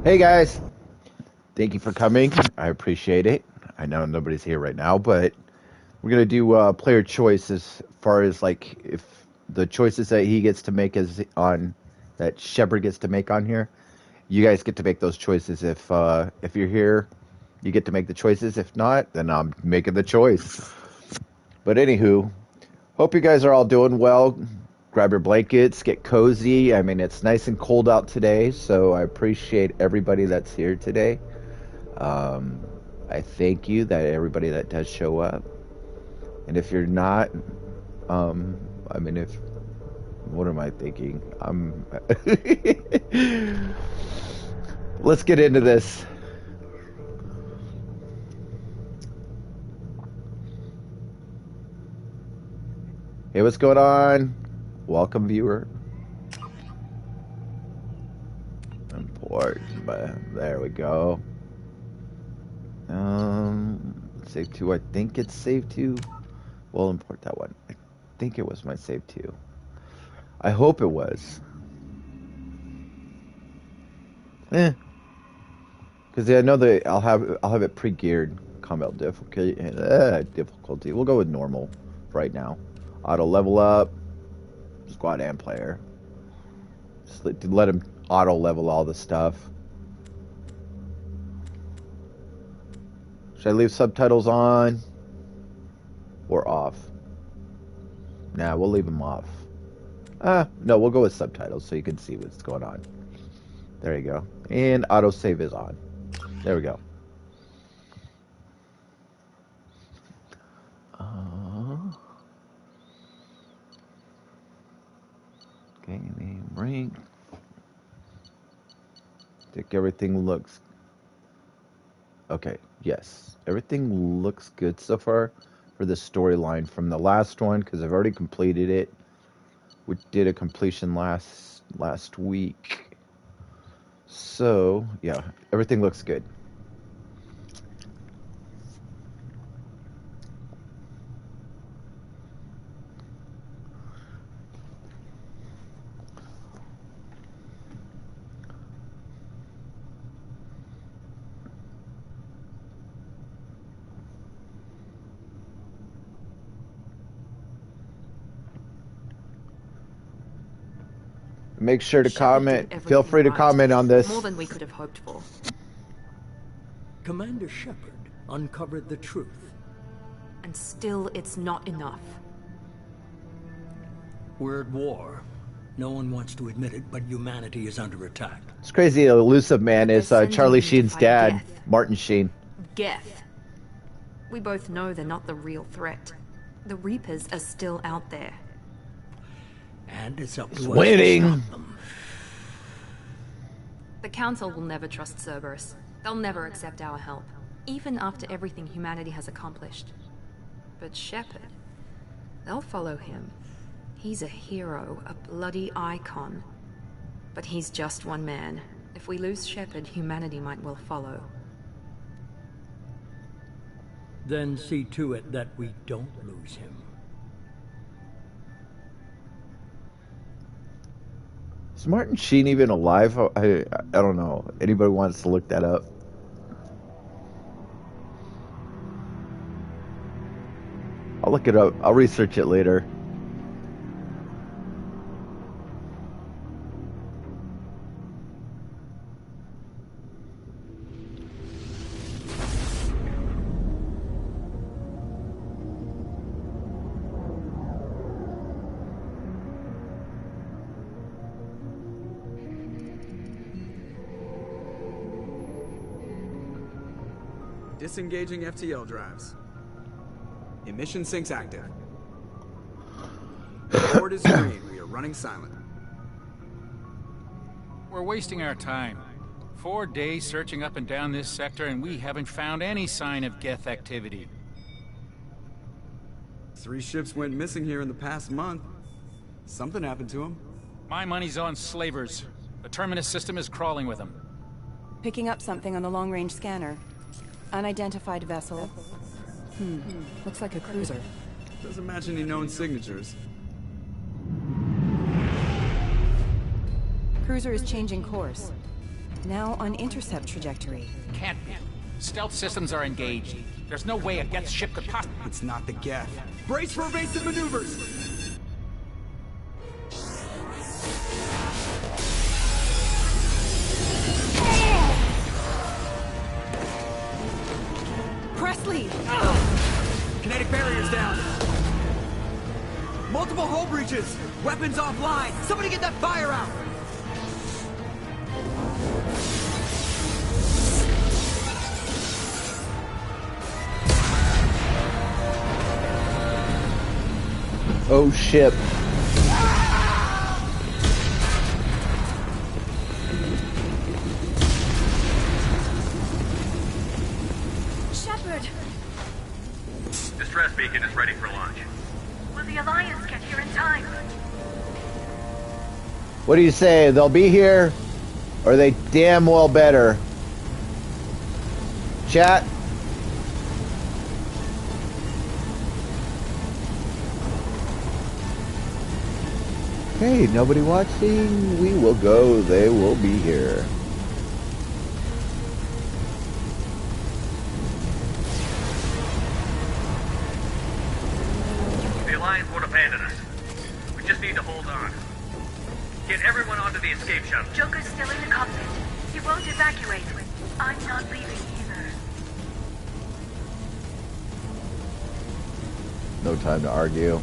Hey guys, thank you for coming. I appreciate it. I know nobody's here right now, but we're gonna do player choice as far as like if the choices that he gets to make is on that Shepard gets to make on here. You guys get to make those choices. If you're here, you get to make the choices. If not, then I'm making the choice. But anywho, hope you guys are all doing well. Grab your blankets, get cozy. I mean, it's nice and cold out today, so I appreciate everybody that's here today. Um, I thank you that everybody that does show up. And if you're not, I mean, if what am I thinking? Let's get into this. Hey, what's going on? Welcome, viewer. Import, but there we go. Save to. I think it's save to. We'll import that one. I think it was my save to. I hope it was. Because I know that I'll have it pre-geared combat difficulty. We'll go with normal right now. Auto level up, squad and player. Just let him auto level all the stuff. Should I leave subtitles on or off? Nah, we'll leave them off. No, we'll go with subtitles so you can see what's going on. There you go. And autosave is on. There we go. Gaming rank. I think everything looks... Okay, yes. Everything looks good so far for the storyline from the last one, because I've already completed it. We did a completion last week. So, yeah, everything looks good. Make sure to comment. Feel free to comment on this. More than we could have hoped for. Commander Shepard uncovered the truth. And still, it's not enough. We're at war. No one wants to admit it, but humanity is under attack. It's crazy. Elusive Man is Charlie Sheen's dad, Geth. Martin Sheen. Geth. We both know they're not the real threat. The Reapers are still out there. And it's up to us Winning. to stop them. The Council will never trust Cerberus. They'll never accept our help, even after everything humanity has accomplished. But Shepard, they'll follow him. He's a hero, a bloody icon. But he's just one man. If we lose Shepard, humanity might well follow. Then see to it that we don't lose him. Is Martin Sheen even alive? I don't know. Anybody wants to look that up? I'll look it up. I'll research it later. Disengaging FTL drives. Emission sinks active. Board is green. We are running silent. We're wasting our time. 4 days searching up and down this sector, and we haven't found any sign of Geth activity. 3 ships went missing here in the past month. Something happened to them. My money's on slavers. The Terminus system is crawling with them. Picking up something on the long-range scanner. Unidentified vessel. Looks like a cruiser. Doesn't match any known signatures. Cruiser is changing course. Now on intercept trajectory. Can't be. Stealth systems are engaged. There's no way a Geth ship could possibly... It's not the Geth. Brace for evasive maneuvers! Presley! Kinetic barriers down. Multiple hull breaches. Weapons offline. Somebody get that fire out. Oh shit. Shepard! Distress beacon is ready for launch. Will the Alliance get here in time? What do you say? They'll be here, or they damn well better. Chat. Hey, nobody watching? We will go. They will be here. The Alliance won't abandon us. We just need to hold on. Get everyone onto the escape shuttle. Joker's still in the cockpit. He won't evacuate. I'm not leaving either. No time to argue.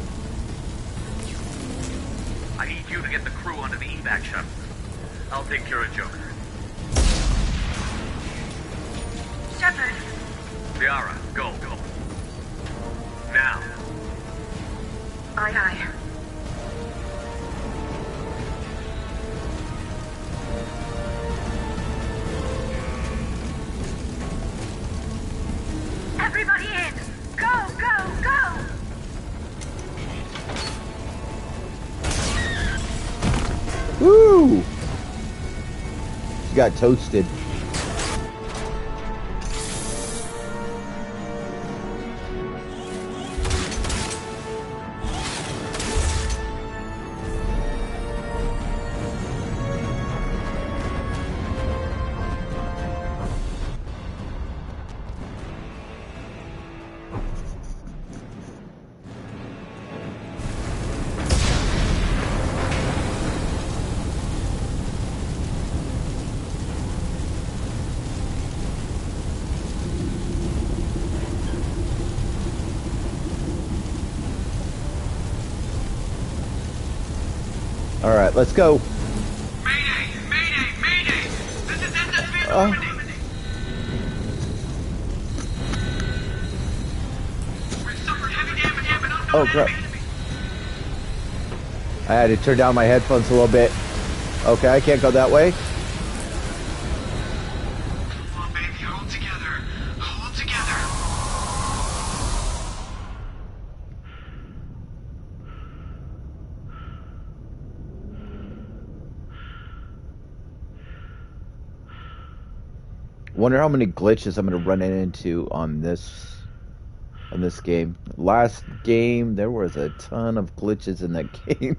I need you to get the crew onto the evac shuttle. I'll take care of Joker. Shepard! Liara, go. Now. Aye, aye. Everybody in! Go! Woo! She got toasted. All right, let's go. Mayday! This is SSB Normandy! We've suffered heavy damage and an unknown Oh, crap. enemy. I had to turn down my headphones a little bit. Okay, I can't go that way. Come on, baby, hold together. Wonder how many glitches I'm gonna run into on this game. Last game there was a ton of glitches in that game.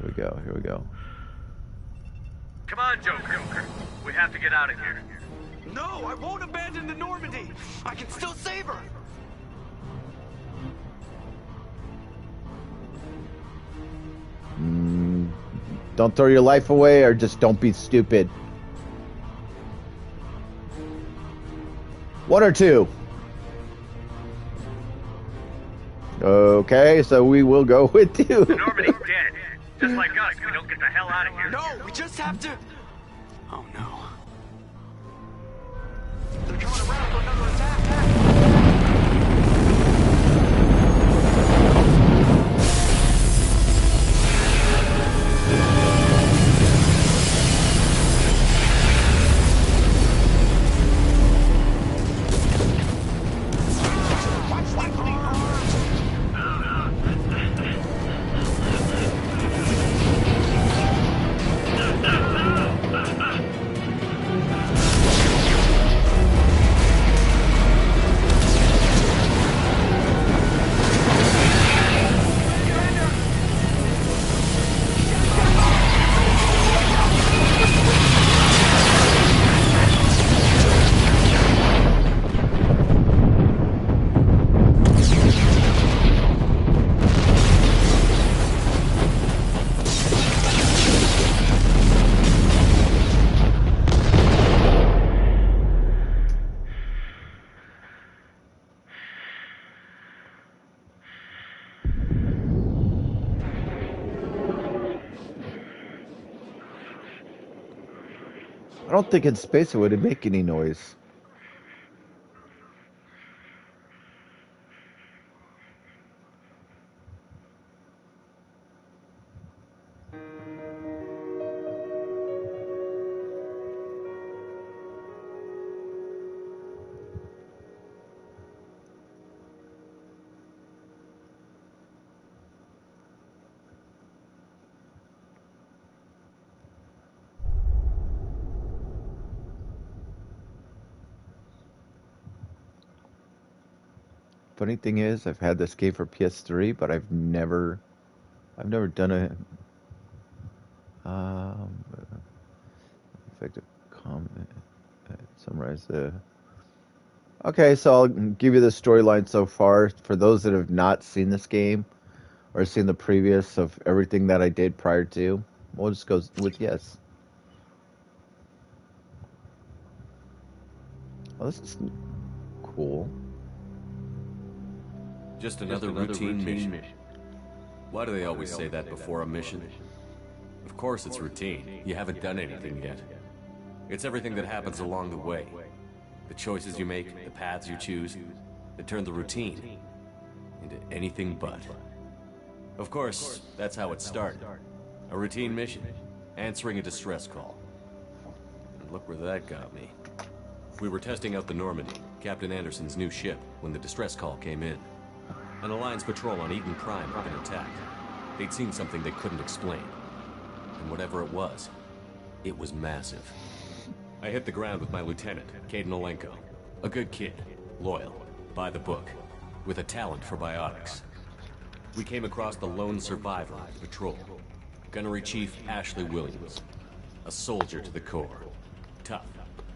Here we go. Come on, Joker. We have to get out of here. No, I won't abandon the Normandy. I can still save her. Don't throw your life away, or just don't be stupid. One or two. Okay, so we will go with two. The Normandy's dead. Just like us, we don't get the hell out of here. No, we just have to... Oh, no. They're coming around for another attack. I don't think in space it would make any noise. Funny thing is, I've had this game for PS3, but I've never done a um, effective comment. Summarize the. Okay, so I'll give you the storyline so far for those that have not seen this game or seen the previous of everything that I did prior to. We'll just go with yes. Oh, this is cool. Just another routine mission. Why do they always say that before a mission? Of course it's routine. You haven't done anything yet. It's everything that happens along the way. The choices you make, the paths you choose, that turn the routine into anything but. Of course, that's how it started. A routine mission, answering a distress call. And look where that got me. We were testing out the Normandy, Captain Anderson's new ship, when the distress call came in. An Alliance patrol on Eden Prime had been attacked. They'd seen something they couldn't explain. And whatever it was massive. I hit the ground with my lieutenant, Caden Olenko. A good kid, loyal, by the book, with a talent for biotics. We came across the lone survivor of the patrol, Gunnery Chief Ashley Williams. A soldier to the core. Tough,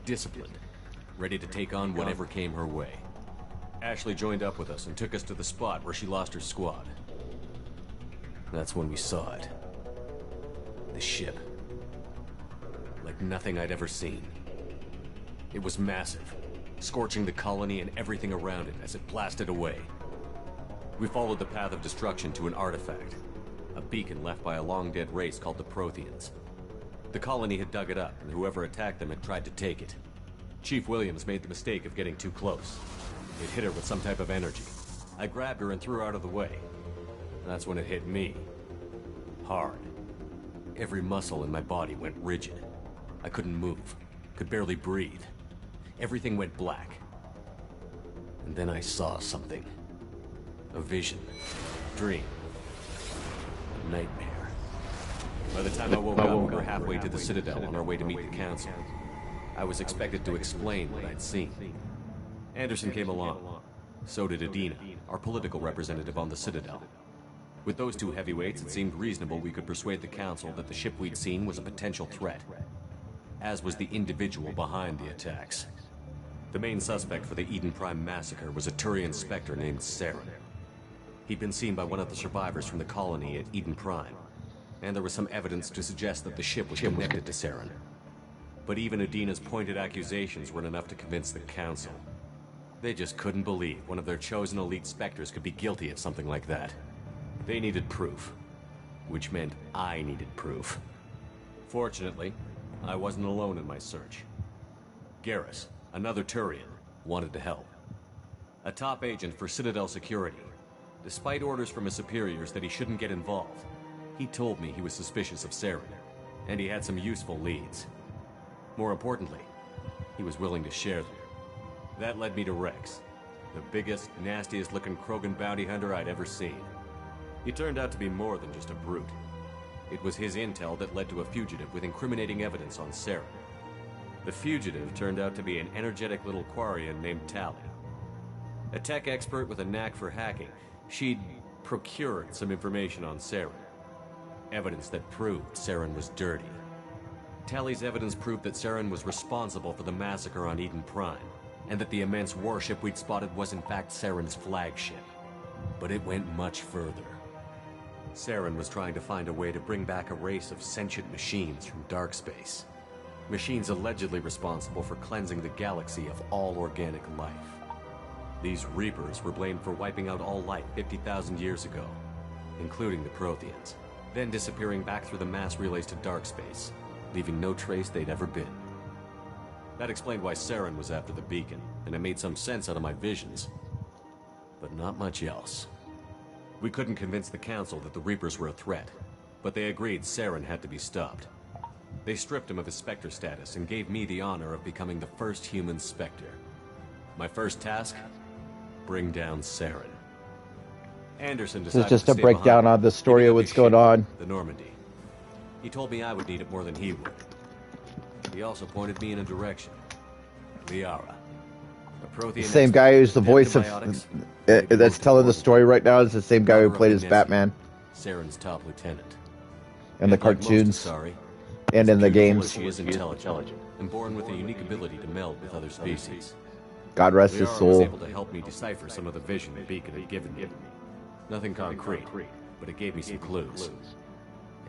disciplined, ready to take on whatever came her way. Ashley joined up with us and took us to the spot where she lost her squad. That's when we saw it. The ship. Like nothing I'd ever seen. It was massive, scorching the colony and everything around it as it blasted away. We followed the path of destruction to an artifact, a beacon left by a long-dead race called the Protheans. The colony had dug it up, and whoever attacked them had tried to take it. Chief Williams made the mistake of getting too close. It hit her with some type of energy. I grabbed her and threw her out of the way. That's when it hit me. Hard. Every muscle in my body went rigid. I couldn't move, could barely breathe. Everything went black. And then I saw something. A vision. Dream. A nightmare. By the time I woke up, we were halfway to the Citadel on our way to meet the Council. I was expected to explain what I'd seen. Anderson came along. So did Adina, our political representative on the Citadel. With those two heavyweights, it seemed reasonable we could persuade the Council that the ship we'd seen was a potential threat. As was the individual behind the attacks. The main suspect for the Eden Prime massacre was a Turian Spectre named Saren. He'd been seen by one of the survivors from the colony at Eden Prime, and there was some evidence to suggest that the ship was connected to Saren. But even Adina's pointed accusations weren't enough to convince the Council. They just couldn't believe one of their chosen elite Spectres could be guilty of something like that. They needed proof, which meant I needed proof. Fortunately, I wasn't alone in my search. Garrus, another Turian, wanted to help. A top agent for Citadel Security. Despite orders from his superiors that he shouldn't get involved, he told me he was suspicious of Saren, and he had some useful leads. More importantly, he was willing to share them. That led me to Rex, the biggest, nastiest-looking Krogan bounty hunter I'd ever seen. He turned out to be more than just a brute. It was his intel that led to a fugitive with incriminating evidence on Saren. The fugitive turned out to be an energetic little Quarian named Tali. A tech expert with a knack for hacking, she'd procured some information on Saren. Evidence that proved Saren was dirty. Tali's evidence proved that Saren was responsible for the massacre on Eden Prime, and that the immense warship we'd spotted was in fact Saren's flagship. But it went much further. Saren was trying to find a way to bring back a race of sentient machines from dark space. Machines allegedly responsible for cleansing the galaxy of all organic life. These Reapers were blamed for wiping out all life 50,000 years ago, including the Protheans, then disappearing back through the mass relays to dark space, leaving no trace they'd ever been. That explained why Saren was after the beacon, and it made some sense out of my visions. But not much else. We couldn't convince the Council that the Reapers were a threat, but they agreed Saren had to be stopped. They stripped him of his Spectre status and gave me the honor of becoming the first human Spectre. My first task? Bring down Saren. Anderson This decided is just to a stay breakdown behind, on the story giving of up what's his going ship, on. the Normandy. He told me I would need it more than he would. He also pointed me in a direction. Liara. A Prothean The same expert guy who's the with voice of antibiotics, that's maybe most telling the important, story right now is the same guy who daughter of played as Benezia, Batman Saren's top lieutenant. in the And like most cartoons Asari, and in the beautiful games. as she is intelligent, and born with a unique ability to meld with other species. God rest his Liara was soul. able to help me decipher some of the vision the beacon had given me. Nothing concrete, but it gave me some clues.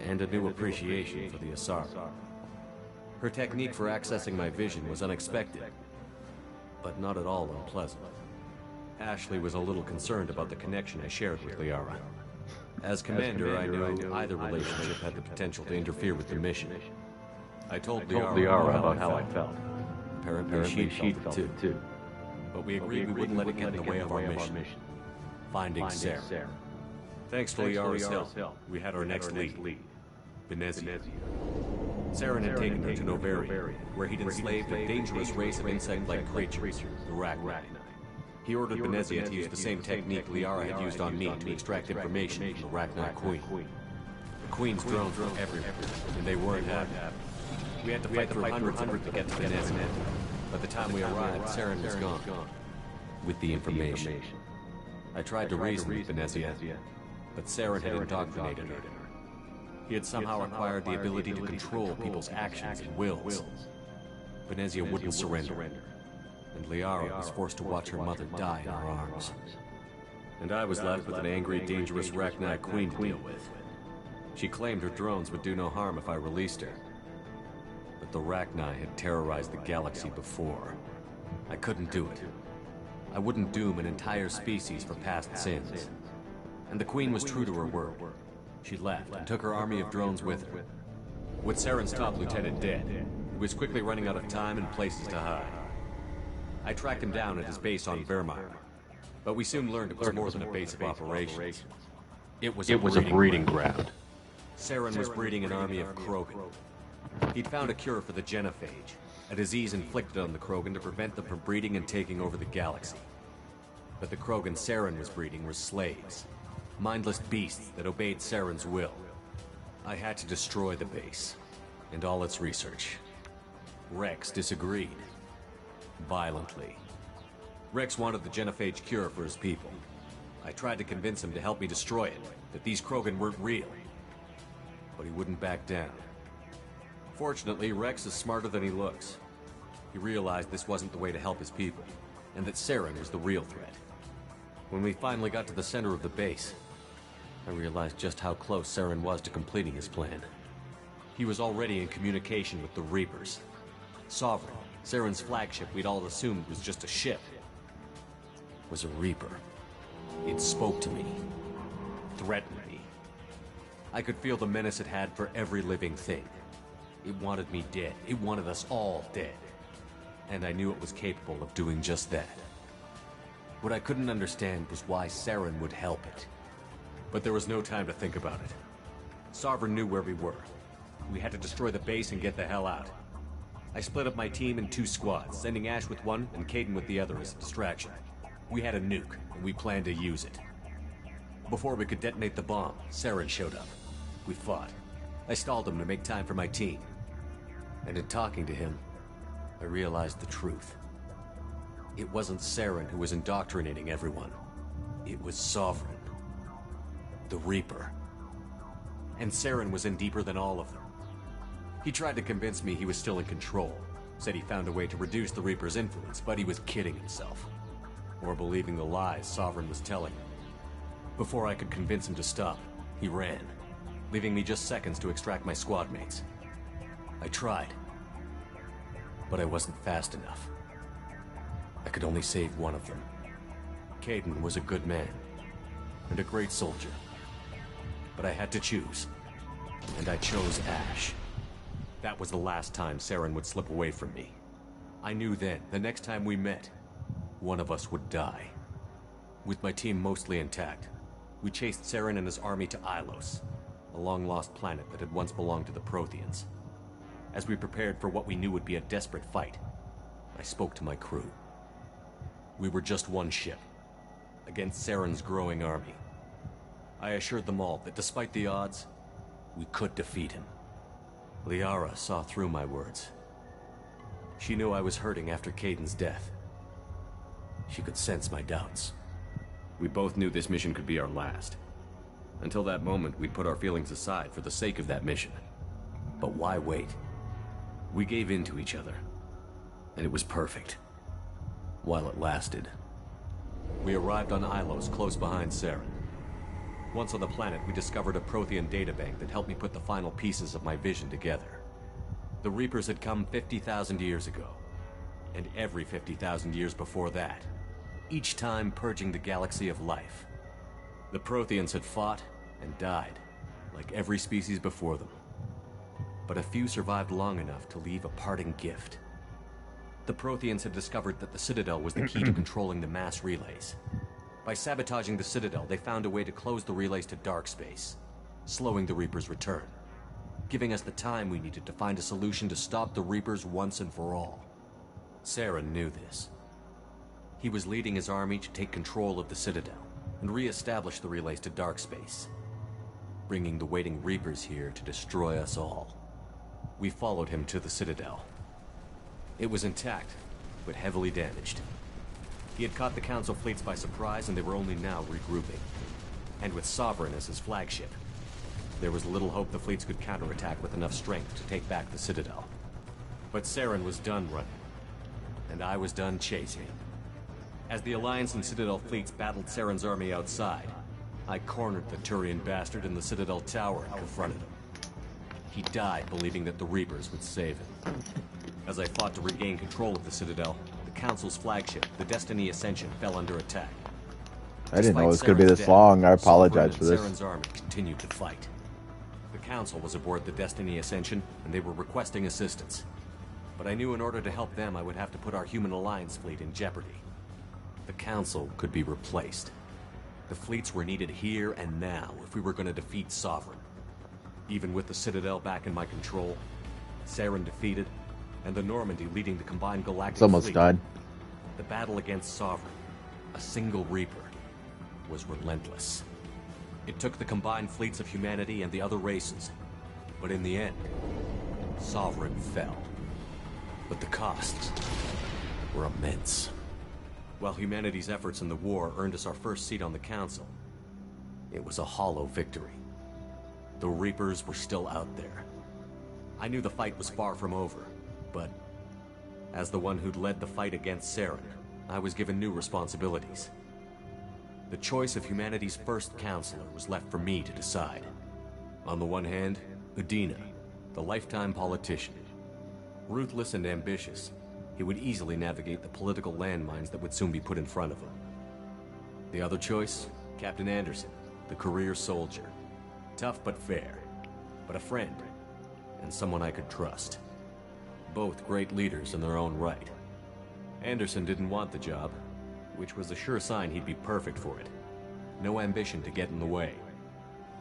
And a new appreciation for the Asari. Her technique for accessing my vision was unexpected, but not at all unpleasant. Ashley was a little concerned about the connection I shared with Liara. As commander, I knew either relationship had the potential to interfere with the mission. I told Liara about how I felt. Apparently she felt it too. But we agreed we wouldn't let it get in the way of our mission. Finding Saren. Thanks to Liara's help, we had our next lead. Benezia. Saren had taken her to Novaria, where he'd enslaved a dangerous race of insect-like creatures, the Rachni. He ordered Benezia to use the same technique Liara had used on me to extract information from the Rachni Queen. The Queen's drones were everywhere, and they weren't happy. We had to fight through hundreds of them to get to Benezia. By the time we arrived, Saren was gone, with the information. I tried to reason with Benezia, but Saren had indoctrinated her. He had somehow acquired the ability to control people's actions and wills. Benezia wouldn't surrender, and Liara was forced to watch her mother die in her arms. And I was left with an angry, dangerous Rachni Queen to deal with. She claimed her drones would do no harm if I released her. But the Rachni had terrorized the galaxy before. I couldn't do it. I wouldn't doom an entire species for past sins. And the Queen was true to her word. She left and took her army of drones with her. With Saren's top lieutenant dead, he was quickly running out of time and places to hide. I tracked him down at his base on Vermeer, but we soon learned it was more than a base of operations. It was a breeding ground. Saren was breeding an army of Krogan. He'd found a cure for the genophage, a disease inflicted on the Krogan to prevent them from breeding and taking over the galaxy. But the Krogan Saren was breeding were slaves, mindless beasts that obeyed Saren's will. I had to destroy the base, and all its research. Rex disagreed. Violently. Rex wanted the genophage cure for his people. I tried to convince him to help me destroy it, that these Krogan weren't real. But he wouldn't back down. Fortunately, Rex is smarter than he looks. He realized this wasn't the way to help his people, and that Saren was the real threat. When we finally got to the center of the base, I realized just how close Saren was to completing his plan. He was already in communication with the Reapers. Sovereign, Saren's flagship we'd all assumed was just a ship, was a Reaper. It spoke to me, threatened me. I could feel the menace it had for every living thing. It wanted me dead. It wanted us all dead. And I knew it was capable of doing just that. What I couldn't understand was why Saren would help it. But there was no time to think about it. Sovereign knew where we were. We had to destroy the base and get the hell out. I split up my team in 2 squads, sending Ash with one and Caden with the other as a distraction. We had a nuke, and we planned to use it. Before we could detonate the bomb, Saren showed up. We fought. I stalled him to make time for my team. And in talking to him, I realized the truth. It wasn't Saren who was indoctrinating everyone. It was Sovereign. The Reaper. And Saren was in deeper than all of them. He tried to convince me he was still in control. Said he found a way to reduce the Reaper's influence, but he was kidding himself. Or believing the lies Sovereign was telling him. Before I could convince him to stop, he ran, leaving me just seconds to extract my squad mates. I tried, but I wasn't fast enough. I could only save one of them. Caden was a good man, and a great soldier. But I had to choose, and I chose Ash. That was the last time Saren would slip away from me. I knew then, the next time we met, one of us would die. With my team mostly intact, we chased Saren and his army to Ilos, a long-lost planet that had once belonged to the Protheans. As we prepared for what we knew would be a desperate fight, I spoke to my crew. We were just one ship, against Saren's growing army. I assured them all that despite the odds, we could defeat him. Liara saw through my words. She knew I was hurting after Kaiden's death. She could sense my doubts. We both knew this mission could be our last. Until that moment, we'd put our feelings aside for the sake of that mission. But why wait? We gave in to each other. And it was perfect. While it lasted. We arrived on Ilos, close behind Saren. Once on the planet, we discovered a Prothean databank that helped me put the final pieces of my vision together. The Reapers had come 50,000 years ago, and every 50,000 years before that, each time purging the galaxy of life. The Protheans had fought and died, like every species before them. But a few survived long enough to leave a parting gift. The Protheans had discovered that the Citadel was the key to controlling the mass relays. By sabotaging the Citadel, they found a way to close the relays to dark space, slowing the Reapers' return, giving us the time we needed to find a solution to stop the Reapers once and for all. Saren knew this. He was leading his army to take control of the Citadel and re-establish the relays to dark space, bringing the waiting Reapers here to destroy us all. We followed him to the Citadel. It was intact, but heavily damaged. He had caught the Council fleets by surprise, and they were only now regrouping. And with Sovereign as his flagship, there was little hope the fleets could counterattack with enough strength to take back the Citadel. But Saren was done running, and I was done chasing. As the Alliance and Citadel fleets battled Saren's army outside, I cornered the Turian bastard in the Citadel tower and confronted him. He died believing that the Reapers would save him. As I fought to regain control of the Citadel, the Council's flagship, the Destiny Ascension, fell under attack. I didn't know it was going to be this long. I apologize for this. Saren's army continued to fight. The Council was aboard the Destiny Ascension, and they were requesting assistance. But I knew in order to help them, I would have to put our human alliance fleet in jeopardy. The Council could be replaced. The fleets were needed here and now if we were going to defeat Sovereign. Even with the Citadel back in my control, Saren defeated, and the Normandy leading the combined galactic It's almost fleet, done. the battle against Sovereign, a single Reaper, was relentless. It took the combined fleets of humanity and the other races, but in the end, Sovereign fell. But the costs were immense. While humanity's efforts in the war earned us our first seat on the Council, it was a hollow victory. The Reapers were still out there. I knew the fight was far from over, but as the one who'd led the fight against Saren, I was given new responsibilities. The choice of humanity's first counselor was left for me to decide. On the one hand, Udina, the lifetime politician. Ruthless and ambitious, he would easily navigate the political landmines that would soon be put in front of him. The other choice, Captain Anderson, the career soldier. Tough but fair, but a friend, and someone I could trust. Both great leaders in their own right. Anderson didn't want the job, which was a sure sign he'd be perfect for it. No ambition to get in the way.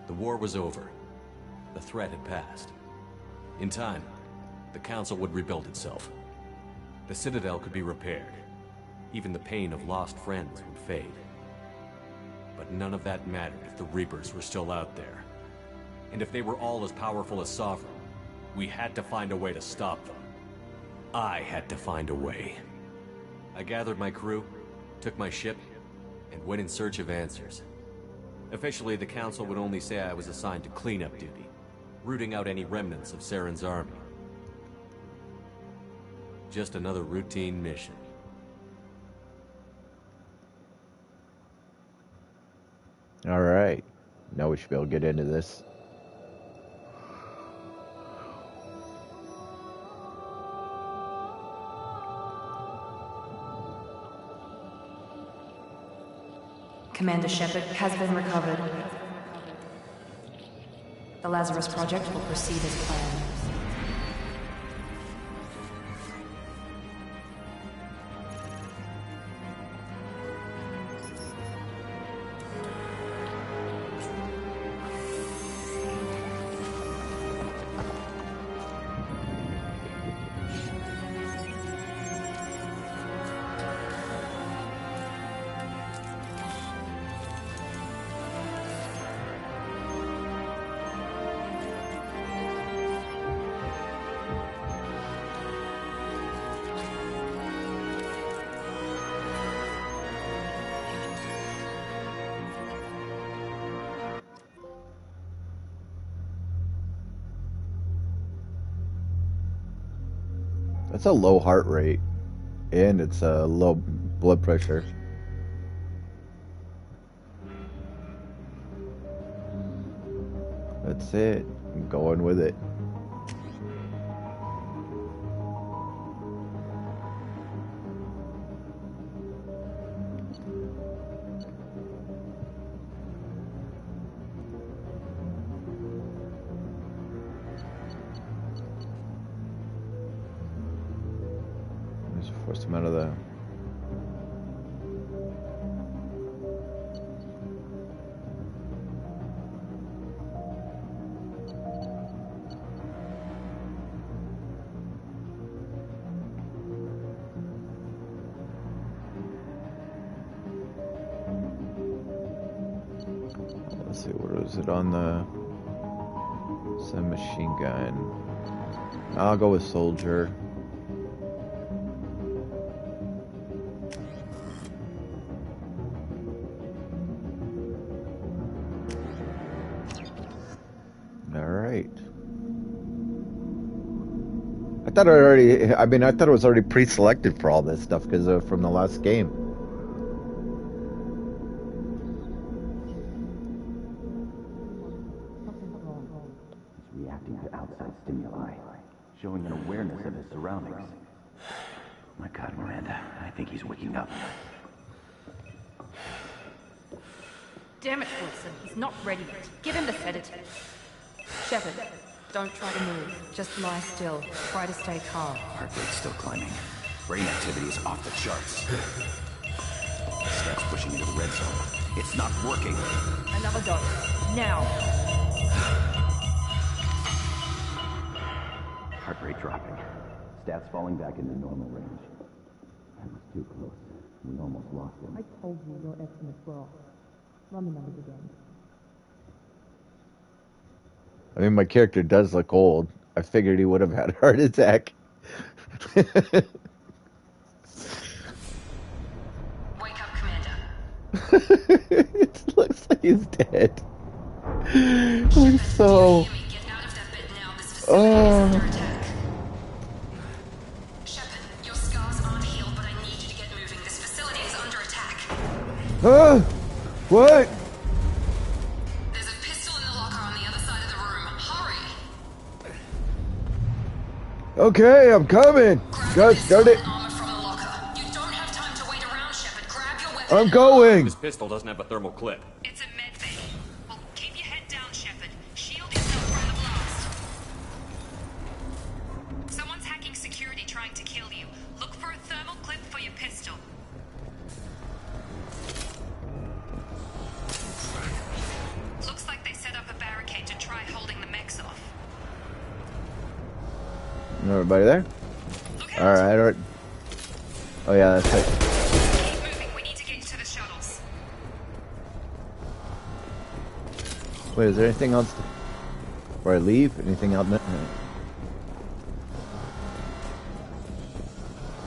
The war was over. The threat had passed. In time, the Council would rebuild itself. The Citadel could be repaired. Even the pain of lost friends would fade. But none of that mattered if the Reapers were still out there. And if they were all as powerful as Sovereign, we had to find a way to stop them. I had to find a way. I gathered my crew, took my ship, and went in search of answers. Officially, the Council would only say I was assigned to cleanup duty, rooting out any remnants of Saren's army. Just another routine mission. All right. Now we should be able to get into this. Commander Shepard has been recovered. The Lazarus Project will proceed as planned. That's a low heart rate, and it's a low blood pressure. That's it. I'm going with it. Just force him out of the... Let's see, what is it on the submachine gun? I'll go with soldier. Alright. I thought it was already pre-selected for all this stuff because from the last game. Reacting to outside stimuli, showing an awareness of his surroundings. My God, Miranda, I think he's waking up. Damn it, Wilson. He's not ready yet. Give him the sedative. Shepard, don't try to move. Just lie still. Try to stay calm. Heart rate's still climbing. Brain activity is off the charts. Steps pushing into the red zone. It's not working. Another dose. Now. Heart rate dropping. Stats falling back into normal range. That was too close. We almost lost him. I told you your estimates were off. Run the numbers again. I mean, my character does look old. I figured he would have had a heart attack. Wake up, Commander. It looks like he's dead. Like so. Oh. Shepard, your scars aren't healed, but I need you to get moving. This facility is under attack. Huh? What? There's a pistol in the locker on the other side of the room. Hurry! Okay, I'm coming. God darn it. Armor from the locker. You don't have time to wait around, Shepard. Grab your weapon. I'm going. This pistol doesn't have a thermal clip. It's a med bay. Well, keep your head down, Shepard. Shield yourself from the blast. Someone's hacking security trying to kill you. Look for a thermal clip for your pistol. Looks like they set up a barricade to try holding the mechs off. Everybody there? Alright. Oh yeah, that's it. Keep moving. We need to get to the shuttles. Wait, is there anything else before I leave? Anything else?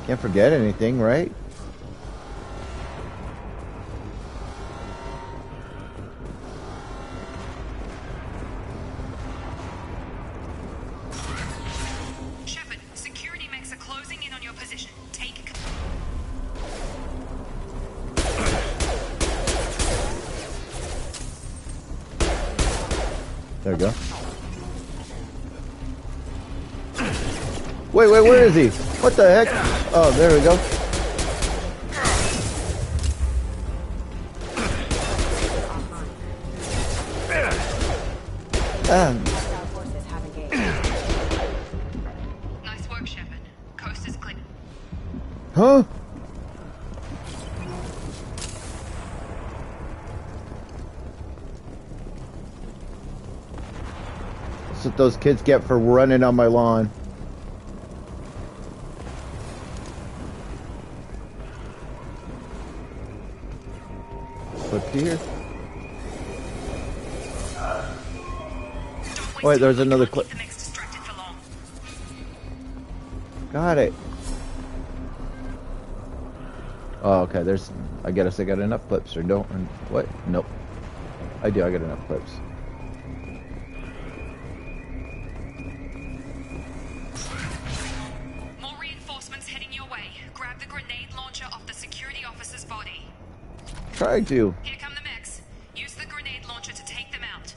Can't forget anything, right? Shepard, security mechs are closing in on your position. Take it. There we go. Wait, where is he? What the heck? Oh, there we go. Nice work, Shepard. Coast is clear. Huh? That's what those kids get for running on my lawn. Flip here. Wait, there's another clip. Got it. Oh, okay. There's. I guess I got enough clips, or don't. What? Nope. I do. I got enough clips. More trying to. Here come the mechs. Use the grenade launcher to take them out.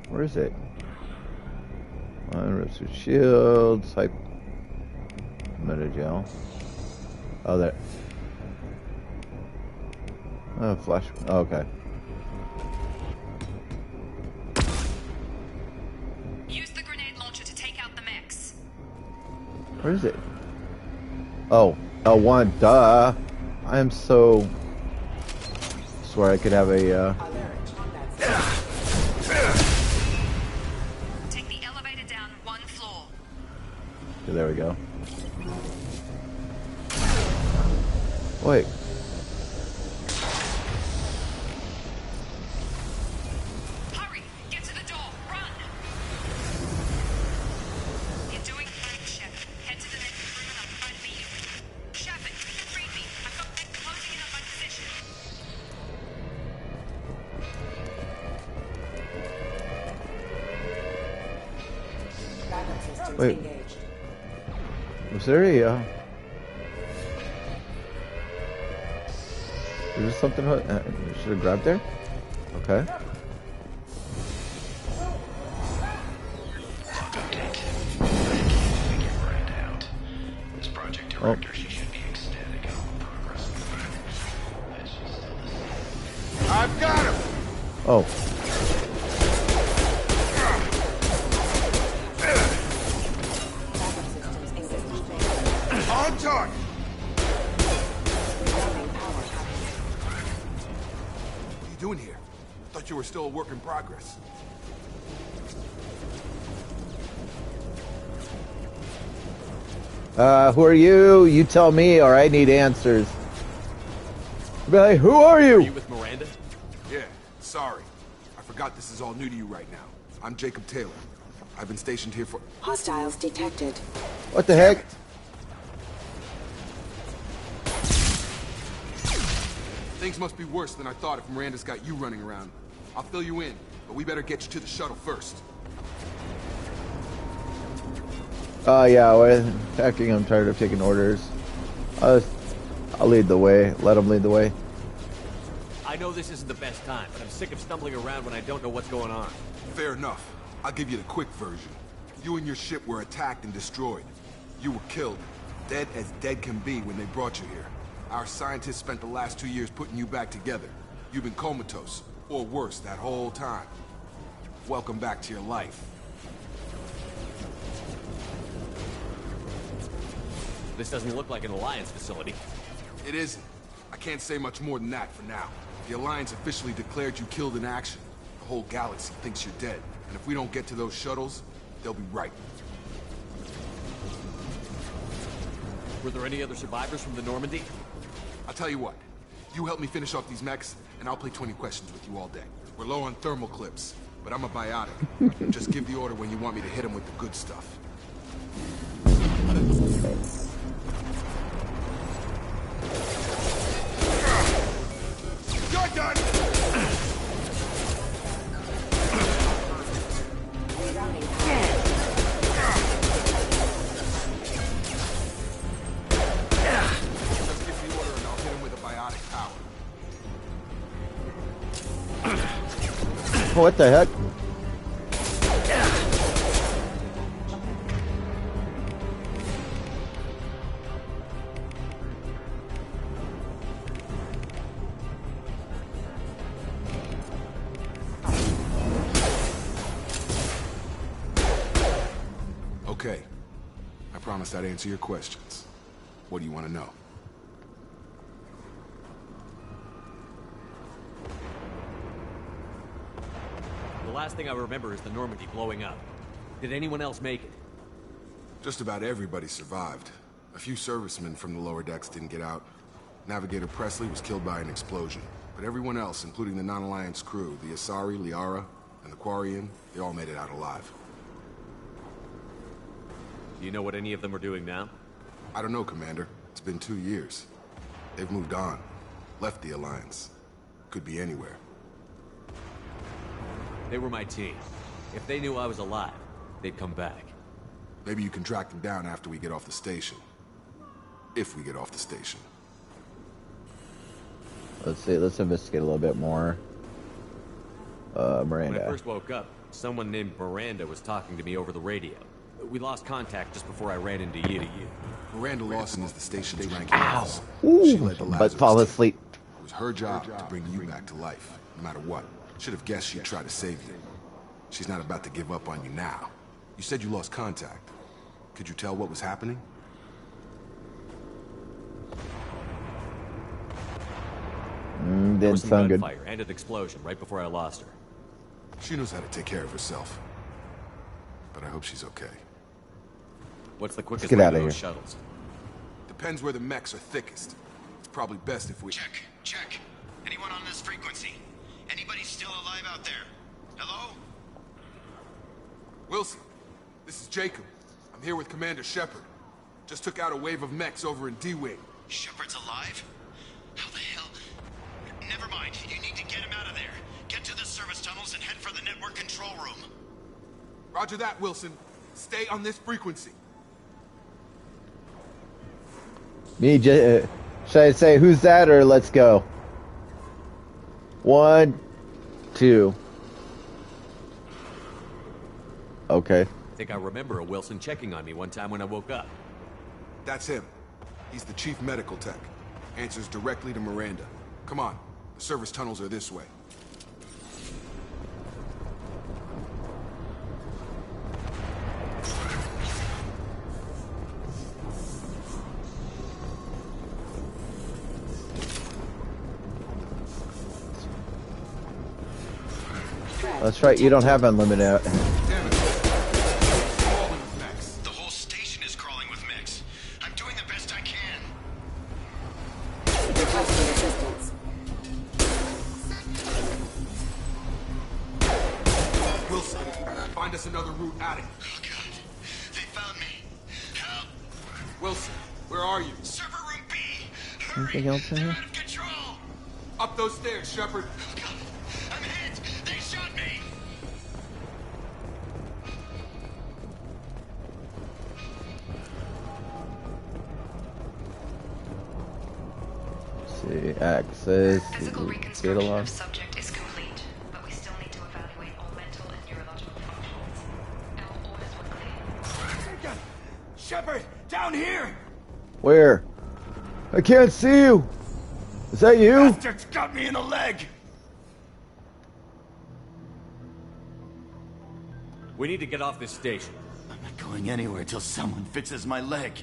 Where is it? Rips with shields. Type. Metagel. Oh, there. Oh, flash. Oh, okay. Use the grenade launcher to take out the mechs. Where is it? Oh, L1. Duh. I am so. Swear I could have a. Take the elevator down one floor. Okay, there we go. Wait. Hurry! Get to the door! Run! You're doing fine, Shepard. Head to the next room and I'll try to meet you. Shepard, you can read me. I've got mechs closing in on my position. Wait. Was there a? Is there something I should have grabbed there? Okay. As project director, she should be ecstatic at all the progress of the project. But she's still the same. I've got him! Oh. On target! What are you doing here? Thought you were still a work in progress. Who are you? You tell me, or I need answers. Be like, who are you? Are you with Miranda? Yeah, sorry. I forgot this is all new to you right now. I'm Jacob Taylor. I've been stationed here for... Hostiles detected. What the heck? Things must be worse than I thought if Miranda's got you running around. I'll fill you in, but we better get you to the shuttle first. Yeah, we're attacking. I'm tired of taking orders. I'll lead the way. Let him lead the way. I know this isn't the best time, but I'm sick of stumbling around when I don't know what's going on. Fair enough. I'll give you the quick version. You and your ship were attacked and destroyed. You were killed. Dead as dead can be when they brought you here. Our scientists spent the last 2 years putting you back together. You've been comatose, or worse, that whole time. Welcome back to your life. This doesn't look like an Alliance facility. It isn't. I can't say much more than that for now. The Alliance officially declared you killed in action. The whole galaxy thinks you're dead. And if we don't get to those shuttles, they'll be right. Were there any other survivors from the Normandy? I'll tell you what. You help me finish off these mechs, and I'll play 20 questions with you all day. We're low on thermal clips, but I'm a biotic. Just give the order when you want me to hit them with the good stuff. You're done! Just give the order and I'll hit him with a biotic power. What the heck? Okay. I promised I'd answer your questions. What do you want to know? The last thing I remember is the Normandy blowing up. Did anyone else make it? Just about everybody survived. A few servicemen from the lower decks didn't get out. Navigator Presley was killed by an explosion. But everyone else, including the non-Alliance crew, the Asari, Liara, and the Quarian, they all made it out alive. Do you know what any of them are doing now? I don't know, Commander. It's been 2 years. They've moved on. Left the Alliance. Could be anywhere. They were my team. If they knew I was alive, they'd come back. Maybe you can track them down after we get off the station. If we get off the station. Let's see, let's investigate a little bit more. Miranda. When I first woke up, someone named Miranda was talking to me over the radio. We lost contact just before I ran into you. Miranda Lawson is the station's ranking Ow! officer. Ooh, She led the but Lazarus fall team. asleep. It was her job to bring you back to life, no matter what. Should have guessed she'd try to save you. She's not about to give up on you now. You said you lost contact. Could you tell what was happening? There was Didn't some sound good. gunfire and an explosion right before I lost her. She knows how to take care of herself. But I hope she's okay. What's the quickest get way outta to those here. shuttles? Depends where the mechs are thickest. It's probably best if we... Check. Anyone on this frequency? Anybody still alive out there? Hello? Wilson, this is Jacob. I'm here with Commander Shepard. Just took out a wave of mechs over in D-Wing. Shepard's alive? How the hell? Never mind. You need to get him out of there. Get to the service tunnels and head for the network control room. Roger that, Wilson. Stay on this frequency. Should I say who's that or let's go? 1, 2. Okay. I think I remember a Wilson checking on me one time when I woke up. That's him. He's the chief medical tech. Answers directly to Miranda. Come on. The service tunnels are this way. That's right, you don't have unlimited. The whole station is crawling with mechs. I'm doing the best I can. Requesting assistance. Wilson, find us another route out of here. Oh, God. They found me. Help! Wilson, where are you? Server room B! Hurry! Anything else in They're here? out of control! Up those stairs, Shepard. Oh, God. I'm hit! They shot me! See, access. Physical Get reconstruction along. of subject is complete, but we still need to evaluate all mental and neurological functions. Our orders were clear. Shepard! Down here! Where? I can't see you. Is that you? Bastards got me in the leg! We need to get off this station. I'm not going anywhere till someone fixes my leg.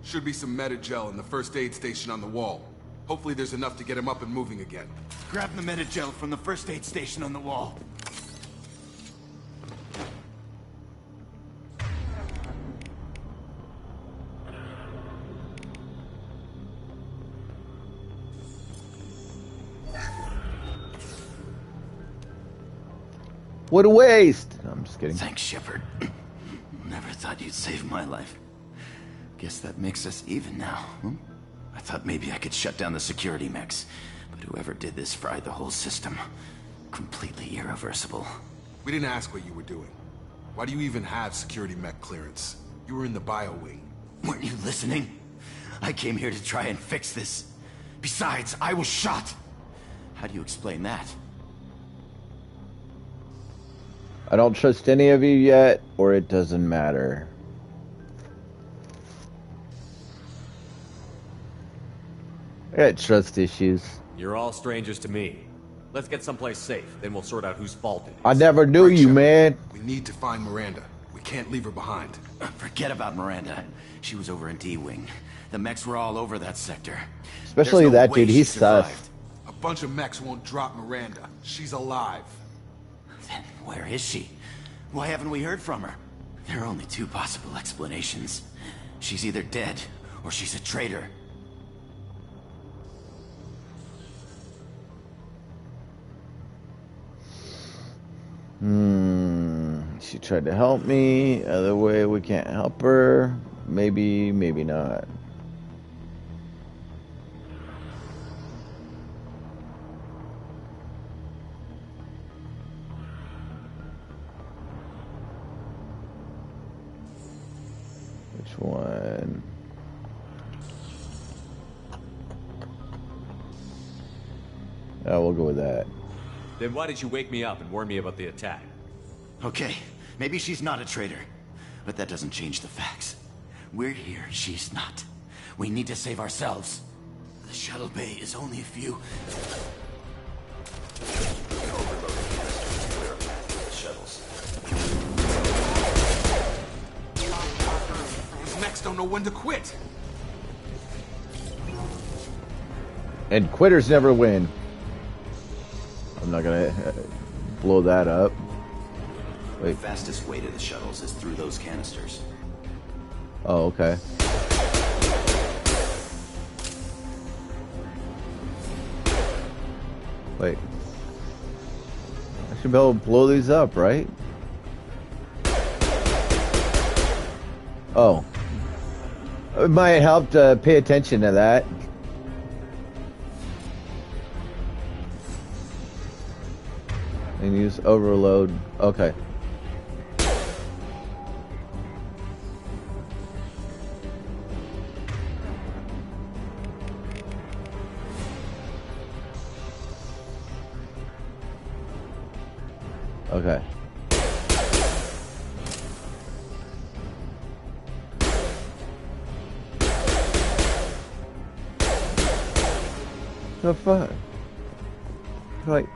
Should be some Metagel in the first aid station on the wall. Hopefully there's enough to get him up and moving again. Grab the Metagel from the first aid station on the wall. What a waste. No, I'm just kidding. Thanks, Shepard. Never thought you'd save my life. Guess that makes us even now, huh? I thought maybe I could shut down the security mechs, but whoever did this fried the whole system. Completely irreversible. We didn't ask what you were doing. Why do you even have security mech clearance? You were in the bio wing. Weren't you listening? I came here to try and fix this. Besides, I was shot. How do you explain that? I don't trust any of you yet, or it doesn't matter. I got trust issues. You're all strangers to me. Let's get someplace safe, then we'll sort out whose fault it is. I never knew you, man. We need to find Miranda. We can't leave her behind. Forget about Miranda. She was over in D-Wing. The mechs were all over that sector. Especially There's no that way dude, she he's survived. sus. A bunch of mechs won't drop Miranda. She's alive. Then where is she? Why haven't we heard from her? There are only two possible explanations. She's either dead, or she's a traitor. She tried to help me. Other way, we can't help her. Maybe, maybe not. one? Oh, we'll go with that. Then why did you wake me up and warn me about the attack? Okay, maybe she's not a traitor, but that doesn't change the facts. We're here, she's not. We need to save ourselves. The shuttle bay is only a few... shuttles. These mechs don't know when to quit. And quitters never win. I'm not gonna blow that up. Wait. The fastest way to the shuttles is through those canisters. Oh, okay. Wait. I should be able to blow these up, right? Oh. It might help to pay attention to that. And use overload. Okay. Okay. The fuck? Like.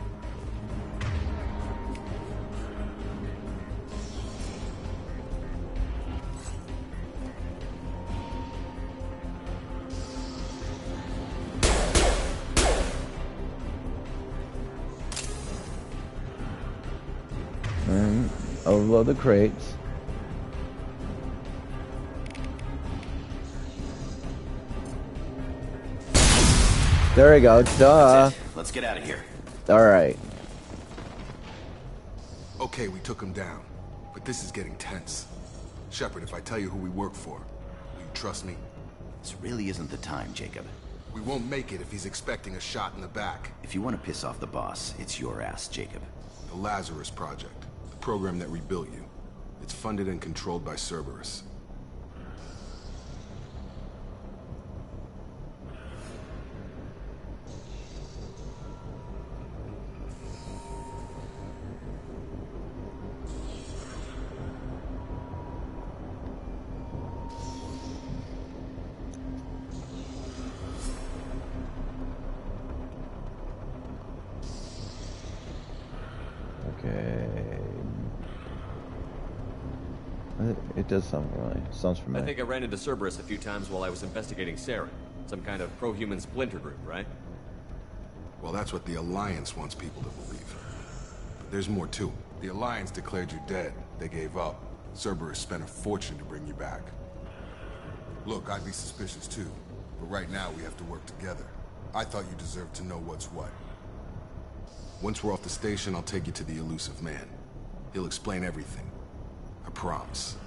And overload the crates. There we go. Duh. Let's get out of here. All right. Okay, we took him down, but this is getting tense. Shepard, if I tell you who we work for, will you trust me? This really isn't the time, Jacob. We won't make it if he's expecting a shot in the back. If you want to piss off the boss, it's your ass, Jacob. The Lazarus Project, the program that rebuilt you. It's funded and controlled by Cerberus. It does sound right. Sounds familiar. I think I ran into Cerberus a few times while I was investigating Saren. Some kind of pro-human splinter group, right? Well, that's what the Alliance wants people to believe. But there's more to it. The Alliance declared you dead. They gave up. Cerberus spent a fortune to bring you back. Look, I'd be suspicious too. But right now, we have to work together. I thought you deserved to know what's what. Once we're off the station, I'll take you to the elusive man. He'll explain everything. I promise.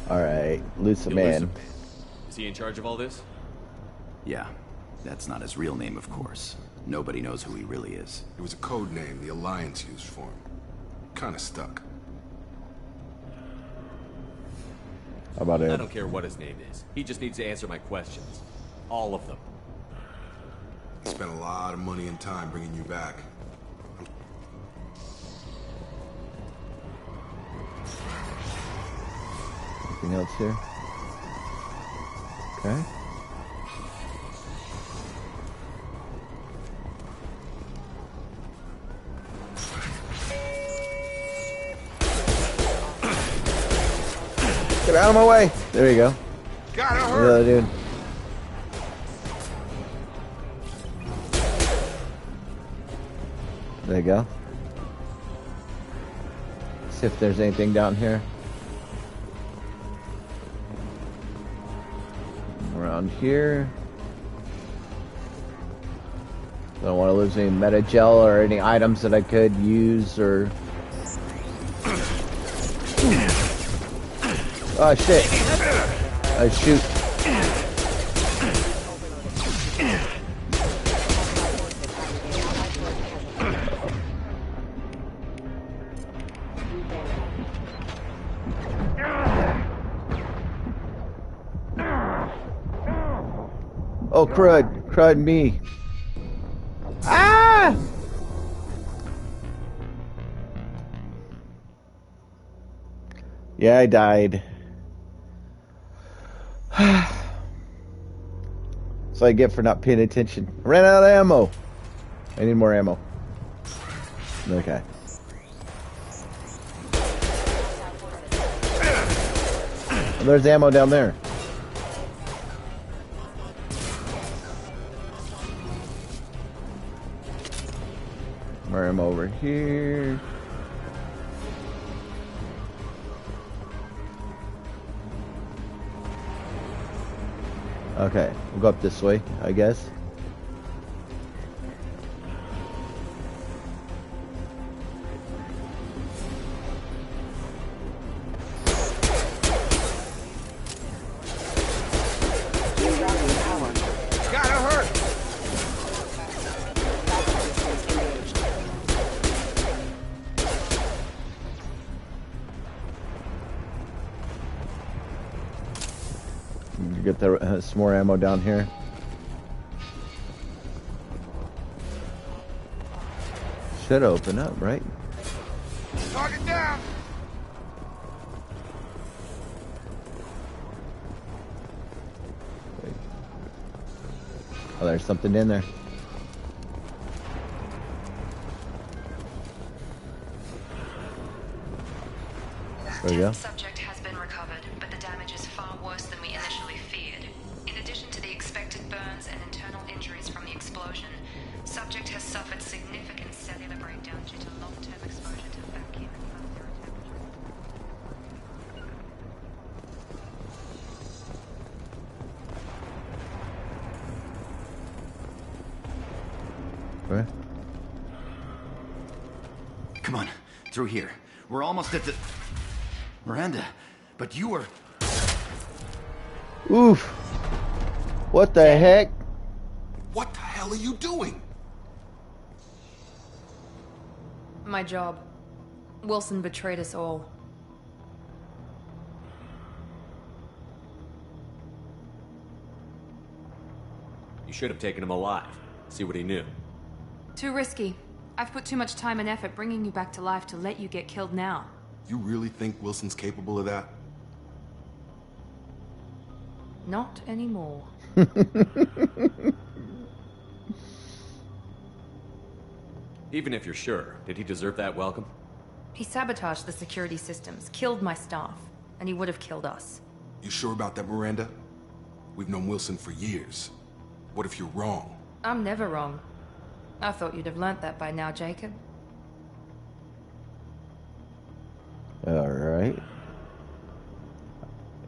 Alright, elusive man. Is he in charge of all this? Yeah. That's not his real name, of course. Nobody knows who he really is. It was a code name the Alliance used for him. Kinda stuck. How about I Ed? don't care what his name is. He just needs to answer my questions. All of them. Spent a lot of money and time bringing you back. Anything else here? Okay. Get out of my way! There you go. Got her. The other dude. There you go. See if there's anything down here. Around here. Don't want to lose any meta gel or any items that I could use or. Oh shit! Shoot. Oh crud! Crud me! Ah! Yeah, I died. So I get for not paying attention. I ran out of ammo. I need more ammo. Okay. Well, there's ammo down there. More ammo over here. Okay, we'll go up this way, I guess. Gotta hurt. Get the some more ammo down here. Should open up, right? Target down. Wait. Oh, there's something in there. There we go. Subject has been recovered, but the damage is far worse than we initially feared. In addition to the expected burns and internal injuries from the explosion, subject has suffered significant cellular breakdown due to long-term exposure to vacuum and sub-zero temperatures. Where? Come on, through here. We're almost at the... Miranda, but you were... Oof. What the heck? What the hell are you doing? My job. Wilson betrayed us all. You should have taken him alive. See what he knew. Too risky. I've put too much time and effort bringing you back to life to let you get killed now. You really think Wilson's capable of that? Not anymore. Even if you're sure, did he deserve that welcome? He sabotaged the security systems, killed my staff, and he would have killed us. You sure about that, Miranda? We've known Wilson for years. What if you're wrong? I'm never wrong. I thought you'd have learnt that by now, Jacob. Alright.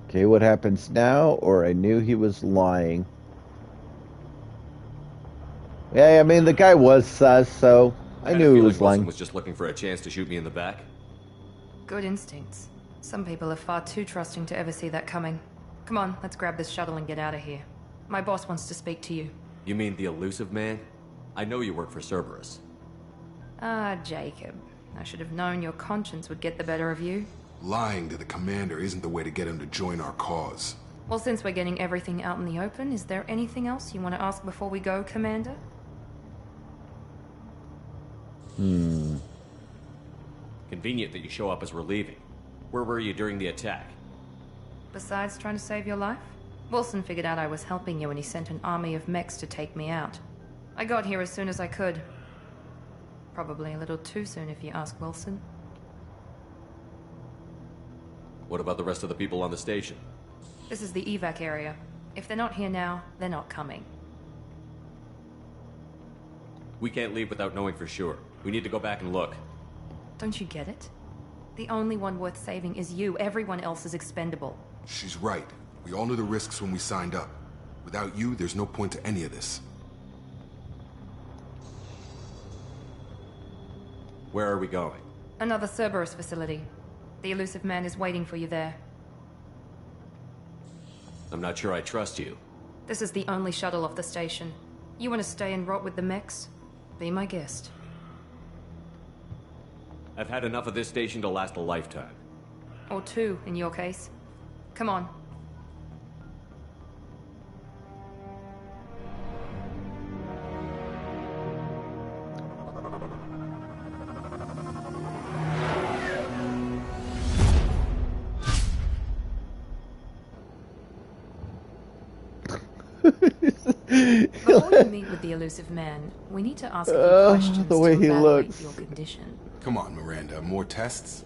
Okay, what happens now? Or I knew he was lying. Yeah, I mean, the guy was sus, so I knew he was lying. Wilson was just looking for a chance to shoot me in the back. Good instincts. Some people are far too trusting to ever see that coming. Come on, let's grab this shuttle and get out of here. My boss wants to speak to you. You mean the elusive man? I know you work for Cerberus. Ah, Jacob. I should have known your conscience would get the better of you. Lying to the commander isn't the way to get him to join our cause. Well, since we're getting everything out in the open, is there anything else you want to ask before we go, Commander? Convenient that you show up as we're leaving. Where were you during the attack? Besides trying to save your life? Wilson figured out I was helping you and he sent an army of mechs to take me out. I got here as soon as I could. Probably a little too soon if you ask Wilson. What about the rest of the people on the station? This is the evac area. If they're not here now, they're not coming. We can't leave without knowing for sure. We need to go back and look. Don't you get it? The only one worth saving is you. Everyone else is expendable. She's right. We all knew the risks when we signed up. Without you, there's no point to any of this. Where are we going? Another Cerberus facility. The elusive man is waiting for you there. I'm not sure I trust you. This is the only shuttle off the station. You want to stay and rot with the mechs? Be my guest. I've had enough of this station to last a lifetime. Or two, in your case. Come on. Before you meet with the elusive man, we need to ask a few questions the way to he evaluate looks. your condition. Come on, Miranda. More tests?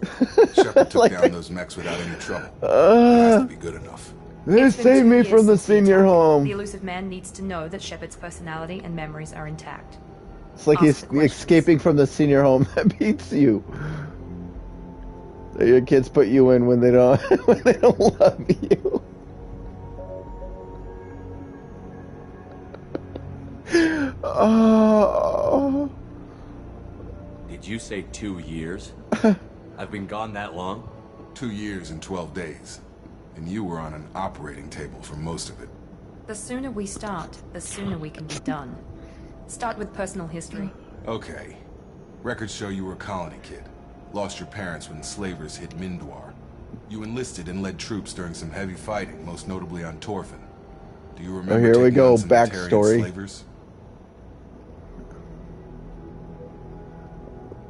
Shepard took down those mechs without any trouble. It has to be good enough. They It's been saved 2 me years from the since the senior attack. home. The elusive man needs to know that Shepard's personality and memories are intact. It's like he's escaping from the senior home that beats you. That your kids put you in when they don't when they don't love you. Oh. Did you say 2 years? I've been gone that long? 2 years and 12 days. And you were on an operating table for most of it. The sooner we start, the sooner we can be done. Start with personal history. Okay. Records show you were a colony kid. Lost your parents when slavers hit Mindwar. You enlisted and led troops during some heavy fighting, most notably on Torfin. Do you remember here we taking go, on some Batarian backstory. slavers?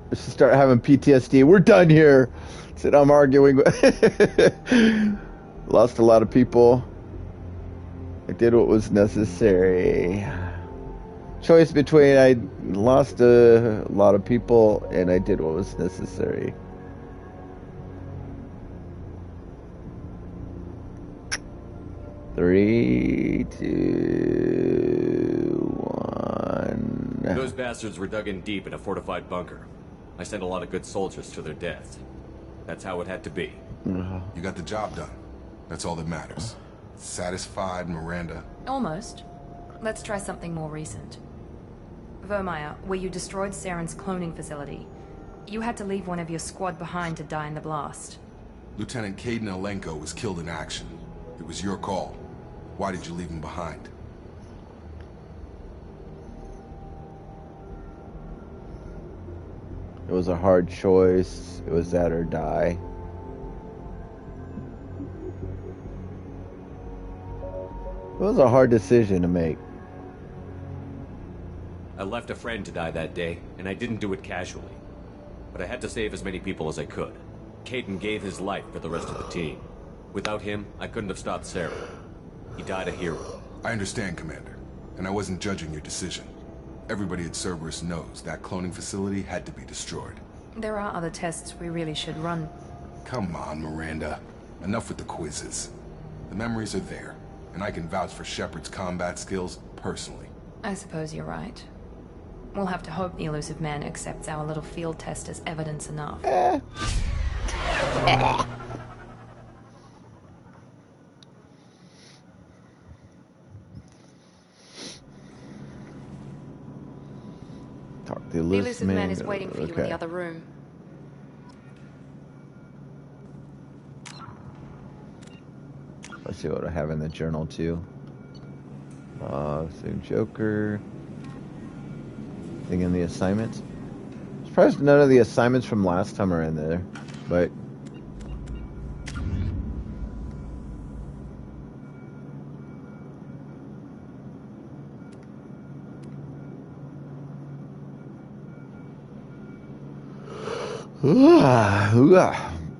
Let's just start having PTSD. We're done here. Said I'm arguing. Lost a lot of people. I did what was necessary. Choice between I lost a lot of people and I did what was necessary. Three, two, one. Those bastards were dug in deep in a fortified bunker. I sent a lot of good soldiers to their deaths. That's how it had to be. You got the job done. That's all that matters. Satisfied, Miranda? Almost. Let's try something more recent. Vermeer, where you destroyed Saren's cloning facility. You had to leave one of your squad behind to die in the blast. Lieutenant Caden Alenko was killed in action. It was your call. Why did you leave him behind? It was a hard choice. It was that or die. It was a hard decision to make. I left a friend to die that day, and I didn't do it casually. But I had to save as many people as I could. Caden gave his life for the rest of the team. Without him, I couldn't have stopped Sarah. He died a hero. I understand, Commander. And I wasn't judging your decision. Everybody at Cerberus knows that cloning facility had to be destroyed. There are other tests we really should run. Come on, Miranda. Enough with the quizzes. The memories are there, and I can vouch for Shepard's combat skills personally. I suppose you're right. We'll have to hope the elusive man accepts our little field test as evidence enough. Talk to The elusive man is waiting for you in Okay. the other room. Let's see what I have in the journal too. So Joker. Thing in the assignments. Surprised none of the assignments from last time are in there, but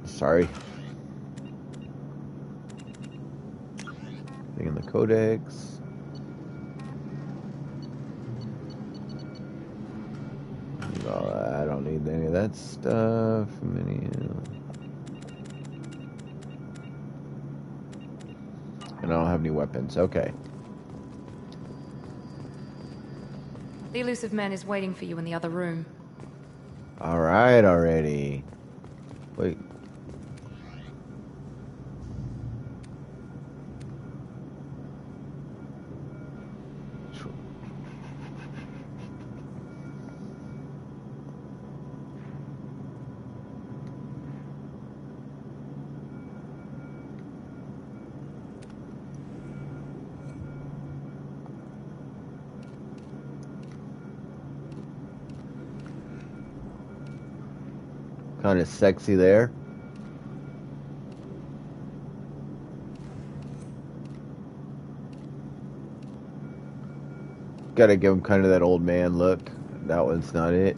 Sorry. Thing in the codex. I don't need any of that stuff. And I don't have any weapons. Okay. The elusive man is waiting for you in the other room. All right, already. Wait. Kind of sexy there. Gotta give him kind of that old man look. That one's not it.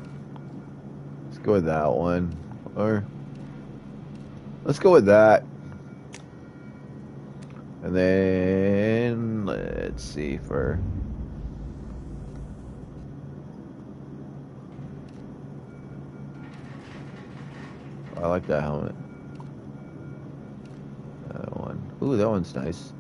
Let's go with that one. Or let's go with that. And then let's see for I like that helmet. That one. Ooh, that one's nice.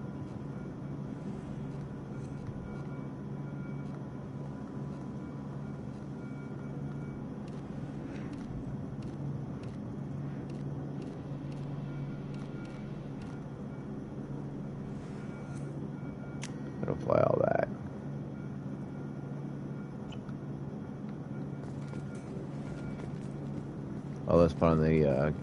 Gotta fly all that. Oh, let's put on the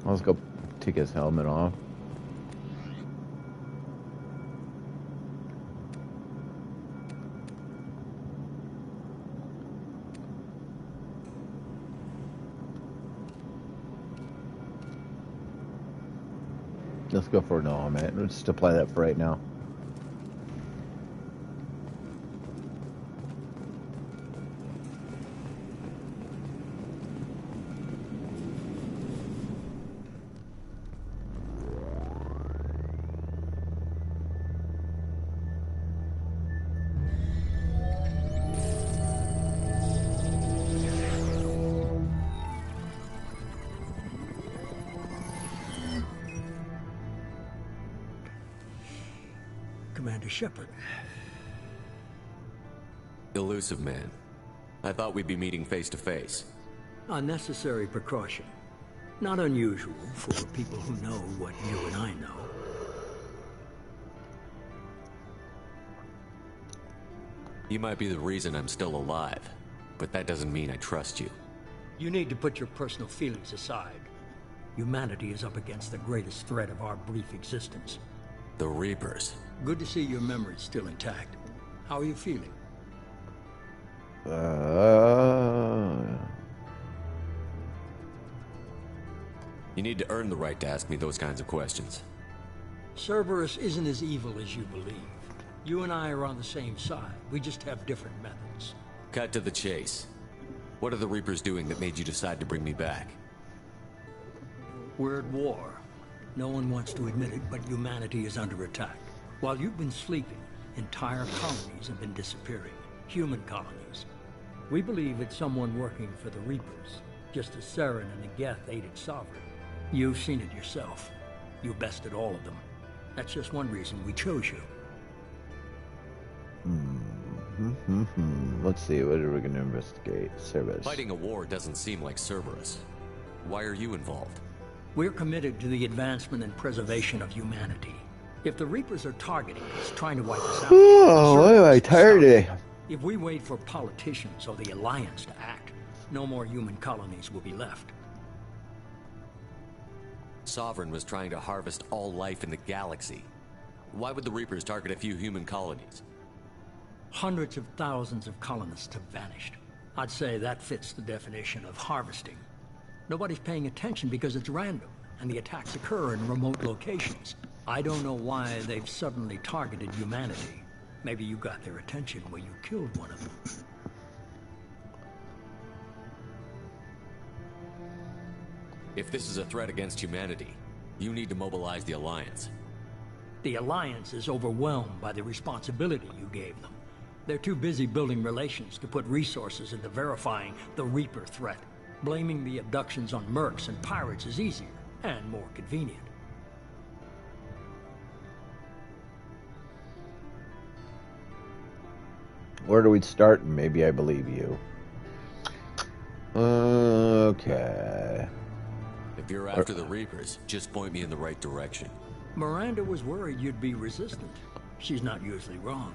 let's go take his helmet off. Let's go for no helmet. Let's just apply that for right now. Commander Shepard. Elusive man. I thought we'd be meeting face to face. Unnecessary precaution. Not unusual for people who know what you and I know. You might be the reason I'm still alive, but that doesn't mean I trust you. You need to put your personal feelings aside. Humanity is up against the greatest threat of our brief existence. The Reapers. Good to see your memory's still intact. How are you feeling? You need to earn the right to ask me those kinds of questions. Cerberus isn't as evil as you believe. You and I are on the same side. We just have different methods. Cut to the chase. What are the Reapers doing that made you decide to bring me back? We're at war. No one wants to admit it, but humanity is under attack. While you've been sleeping, entire colonies have been disappearing. Human colonies. We believe it's someone working for the Reapers, just as Saren and Geth aided Sovereign. You've seen it yourself. You bested all of them. That's just one reason we chose you. Let's see, what are we going to investigate? Cerberus. Fighting a war doesn't seem like Cerberus. Why are you involved? We're committed to the advancement and preservation of humanity. If the Reapers are targeting us, trying to wipe us out... Oh, why am I tired today? If we wait for politicians or the Alliance to act, no more human colonies will be left. Sovereign was trying to harvest all life in the galaxy. Why would the Reapers target a few human colonies? Hundreds of thousands of colonists have vanished. I'd say that fits the definition of harvesting. Nobody's paying attention because it's random. and the attacks occur in remote locations. I don't know why they've suddenly targeted humanity. Maybe you got their attention when you killed one of them. If this is a threat against humanity, you need to mobilize the Alliance. The Alliance is overwhelmed by the responsibility you gave them. They're too busy building relations to put resources into verifying the Reaper threat. Blaming the abductions on mercs and pirates is easier and more convenient. Where do we start? Maybe I believe you. Okay. If you're after the Reapers, just point me in the right direction. Miranda was worried you'd be resistant. She's not usually wrong.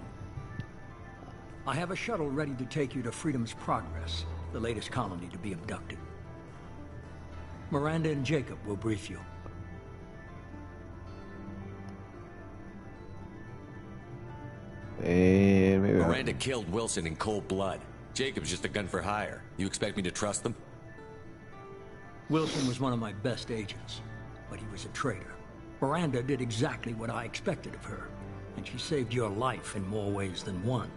I have a shuttle ready to take you to Freedom's Progress, the latest colony to be abducted. Miranda and Jacob will brief you. And maybe Miranda killed Wilson in cold blood. Jacob's just a gun for hire. You expect me to trust them? Wilson was one of my best agents, but he was a traitor. Miranda did exactly what I expected of her, and she saved your life in more ways than one.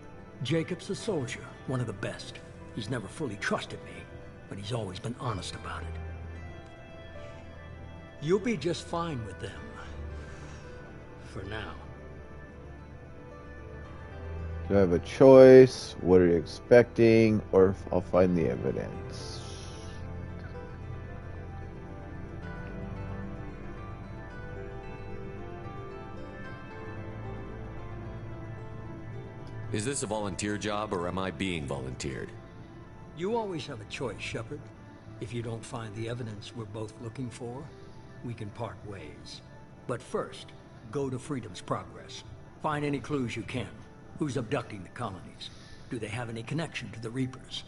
Jacob's a soldier, one of the best. He's never fully trusted me, but he's always been honest about it. You'll be just fine with them. For now. do I have a choice? What are you expecting? Or I'll find the evidence. Is this a volunteer job, or am I being volunteered? You always have a choice, Shepard. If you don't find the evidence we're both looking for, we can part ways. But first, go to Freedom's Progress. Find any clues you can. Who's abducting the colonies? Do they have any connection to the Reapers?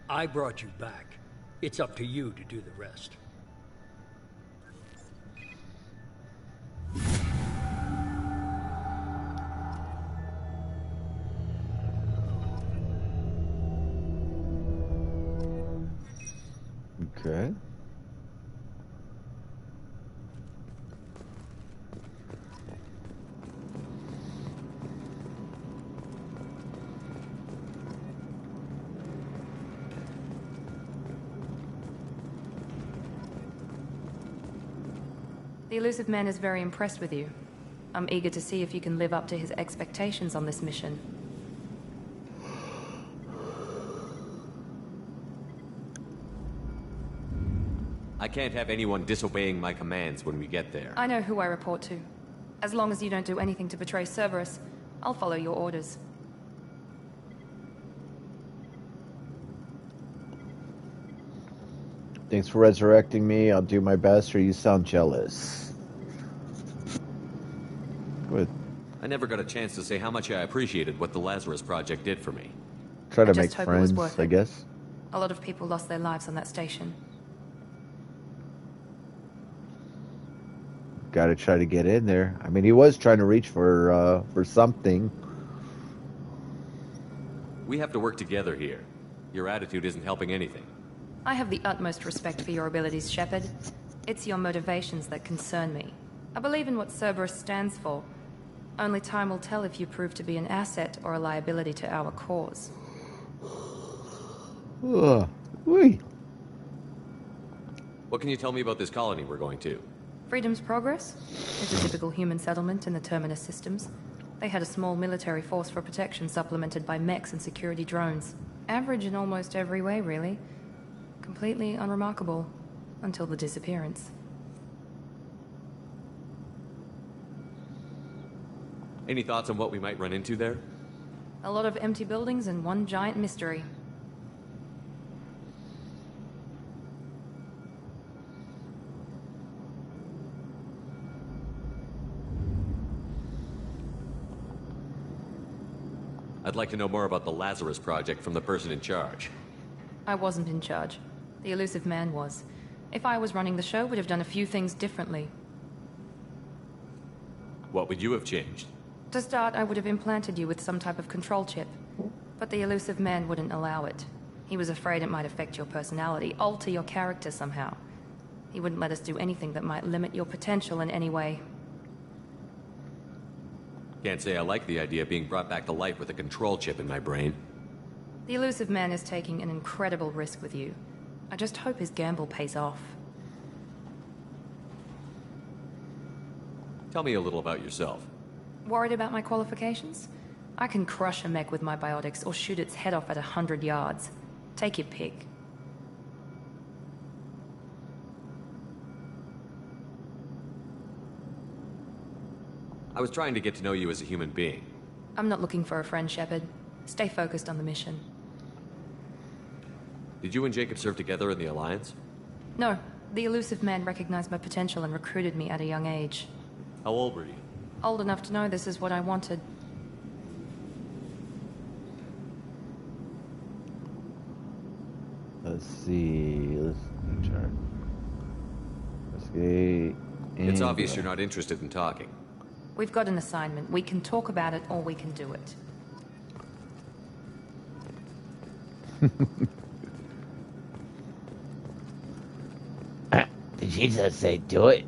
I brought you back. It's up to you to do the rest. Okay. The elusive man is very impressed with you. I'm eager to see if you can live up to his expectations on this mission. I can't have anyone disobeying my commands when we get there. I know who I report to. As long as you don't do anything to betray Cerberus, I'll follow your orders. Thanks for resurrecting me. I'll do my best, or you sound jealous. Good. I never got a chance to say how much I appreciated what the Lazarus Project did for me. Try to I make just hope it was friends, worth I it. guess. A lot of people lost their lives on that station. Gotta try to get in there. I mean, he was trying to reach for something. We have to work together here. Your attitude isn't helping anything. I have the utmost respect for your abilities, Shepard. It's your motivations that concern me. I believe in what Cerberus stands for. Only time will tell if you prove to be an asset or a liability to our cause. Wait. What can you tell me about this colony we're going to? Freedom's Progress? It's a typical human settlement in the Terminus systems. They had a small military force for protection supplemented by mechs and security drones. Average in almost every way, really. Completely unremarkable. Until the disappearance. Any thoughts on what we might run into there? A lot of empty buildings and one giant mystery. I'd like to know more about the Lazarus Project from the person in charge. I wasn't in charge. The elusive man was. If I was running the show, would have done a few things differently. What would you have changed? To start, I would have implanted you with some type of control chip. But the elusive man wouldn't allow it. He was afraid it might affect your personality, alter your character somehow. He wouldn't let us do anything that might limit your potential in any way. Can't say I like the idea of being brought back to life with a control chip in my brain. The elusive man is taking an incredible risk with you. I just hope his gamble pays off. Tell me a little about yourself. Worried about my qualifications? I can crush a mech with my biotics or shoot its head off at 100 yards. Take your pick. I was trying to get to know you as a human being. I'm not looking for a friend, Shepard. Stay focused on the mission. Did you and Jacob serve together in the Alliance? No. The elusive man recognized my potential and recruited me at a young age. How old were you? Old enough to know this is what I wanted. Let's see. Let's turn. Let's get. It's obvious you're not interested in talking. We've got an assignment. We can talk about it or we can do it. Did Jesus say do it?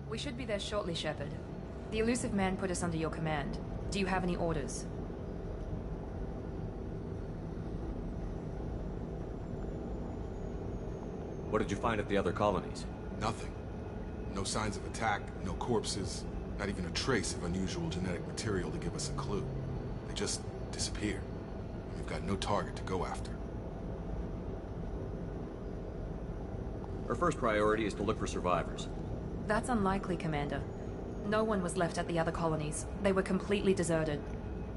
We should be there shortly, Shepard. The elusive man put us under your command. Do you have any orders? What did you find at the other colonies? Nothing. No signs of attack, no corpses, not even a trace of unusual genetic material to give us a clue. They just disappeared. We've got no target to go after. Our first priority is to look for survivors. That's unlikely, Commander. No one was left at the other colonies. They were completely deserted.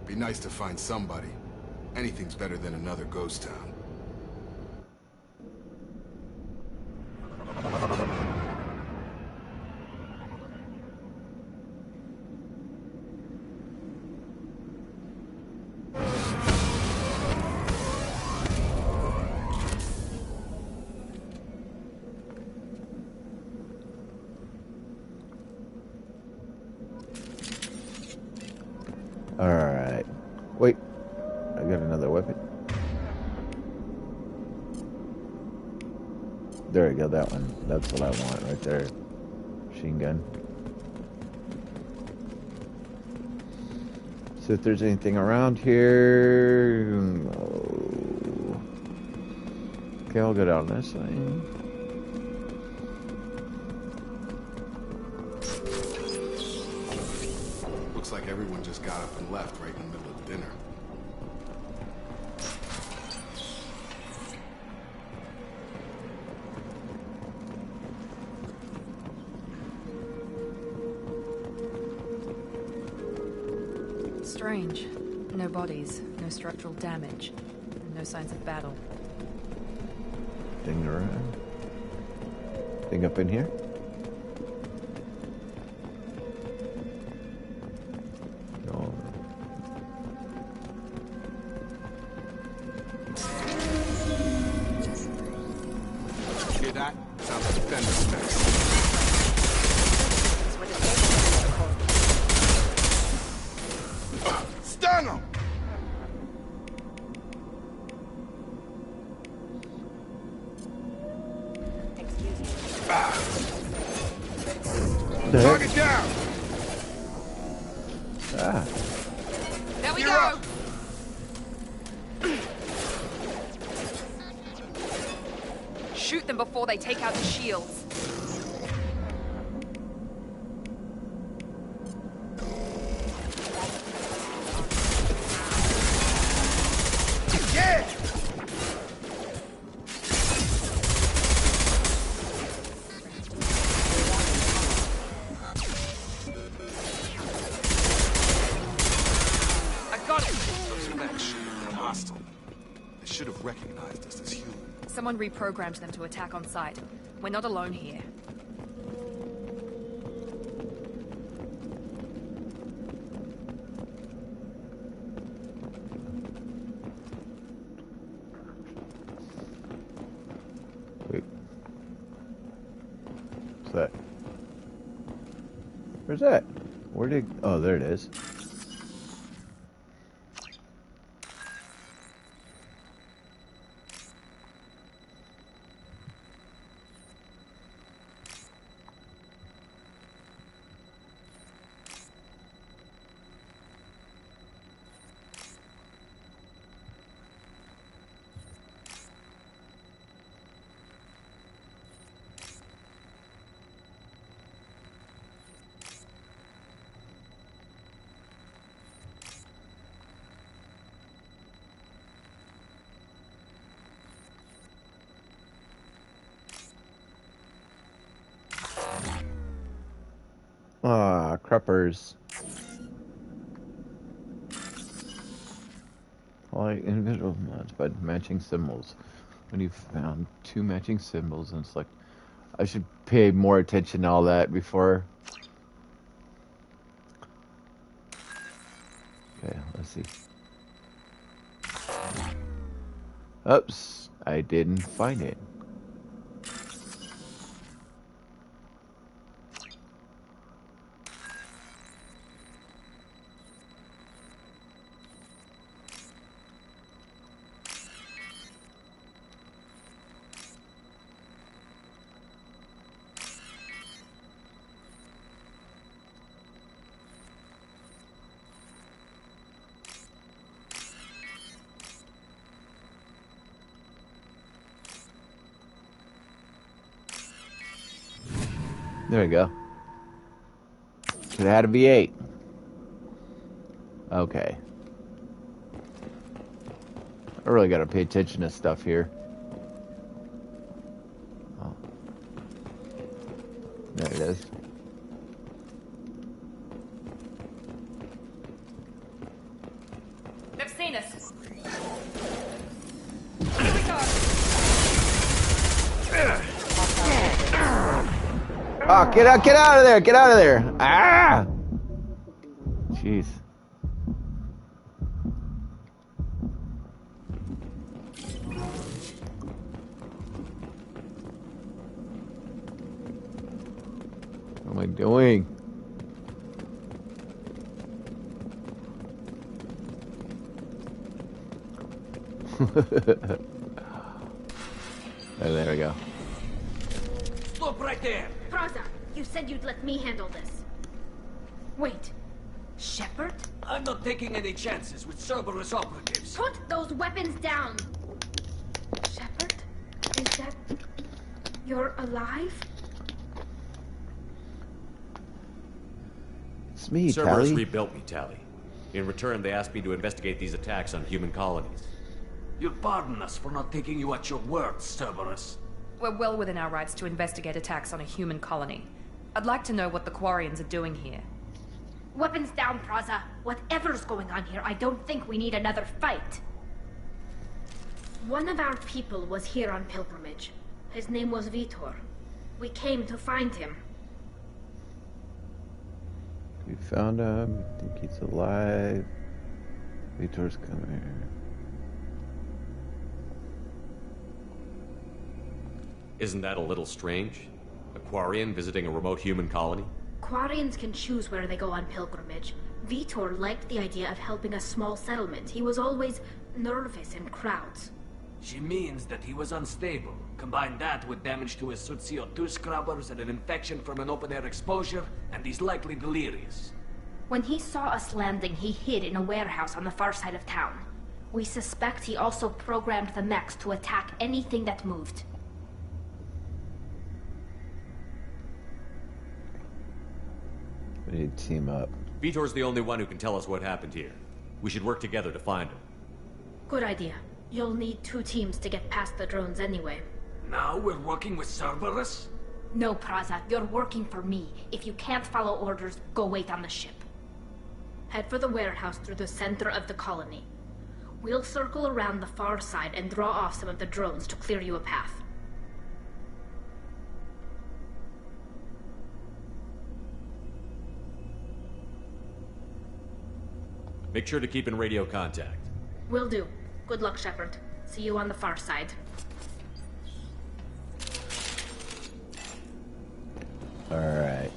Be nice to find somebody. Anything's better than another ghost town. Alright. Wait. I got another weapon. There we go, that one. That's what I want right there. Machine gun. See if there's anything around here. No. Okay, I'll go down this way. Looks like everyone just got up and left right in the middle of dinner. Strange. No bodies, no structural damage, and no signs of battle. Ding around. Thing up in here? No. Hear that? Sounds like fender smacks. Stun him! Target down! Ah. There we You're go! up. Shoot them before they take out the shields. Yeah! should have recognized us as human. Someone reprogrammed them to attack on sight. We're not alone here. Wait. What's that? Where's that? Where did... Oh, there it is. Ah, creppers. Like individual mods by matching symbols. When you found 2 matching symbols and select, I should pay more attention to all that before. Okay, let's see. Oops, I didn't find it. There we go. Could have had a V8. Okay. I really gotta pay attention to stuff here. Oh. There it is. They've seen us. Here we go. Oh, get out of there, get out of there. Ah! Jeez. What am I doing? Oh, there we go. Stop right there! Praza, you said you'd let me handle this. Wait. Shepard? I'm not taking any chances with Cerberus operatives. Put those weapons down! Shepard? Is that... You're alive? It's me, Cerberus Tally. rebuilt me, Tally. In return, they asked me to investigate these attacks on human colonies. You'll pardon us for not taking you at your word, Cerberus. We're well within our rights to investigate attacks on a human colony. I'd like to know what the Quarians are doing here. Weapons down, Praza. Whatever's going on here, I don't think we need another fight. One of our people was here on pilgrimage. His name was Vitor. We came to find him. We found him. I think he's alive. Vitor's coming here. Isn't that a little strange? A Quarian visiting a remote human colony? Quarians can choose where they go on pilgrimage. Vitor liked the idea of helping a small settlement. He was always nervous in crowds. She means that he was unstable. Combine that with damage to his suit CO2 scrubbers and an infection from an open-air exposure, and he's likely delirious. When he saw us landing, he hid in a warehouse on the far side of town. We suspect he also programmed the mechs to attack anything that moved. We need to team up. Vitor's the only one who can tell us what happened here. We should work together to find him. Good idea. You'll need 2 teams to get past the drones anyway. Now we're working with Cerberus? No, Praza, you're working for me. If you can't follow orders, go wait on the ship. Head for the warehouse through the center of the colony. We'll circle around the far side and draw off some of the drones to clear you a path. Make sure to keep in radio contact. Will do. Good luck, Shepard. See you on the far side. Alright.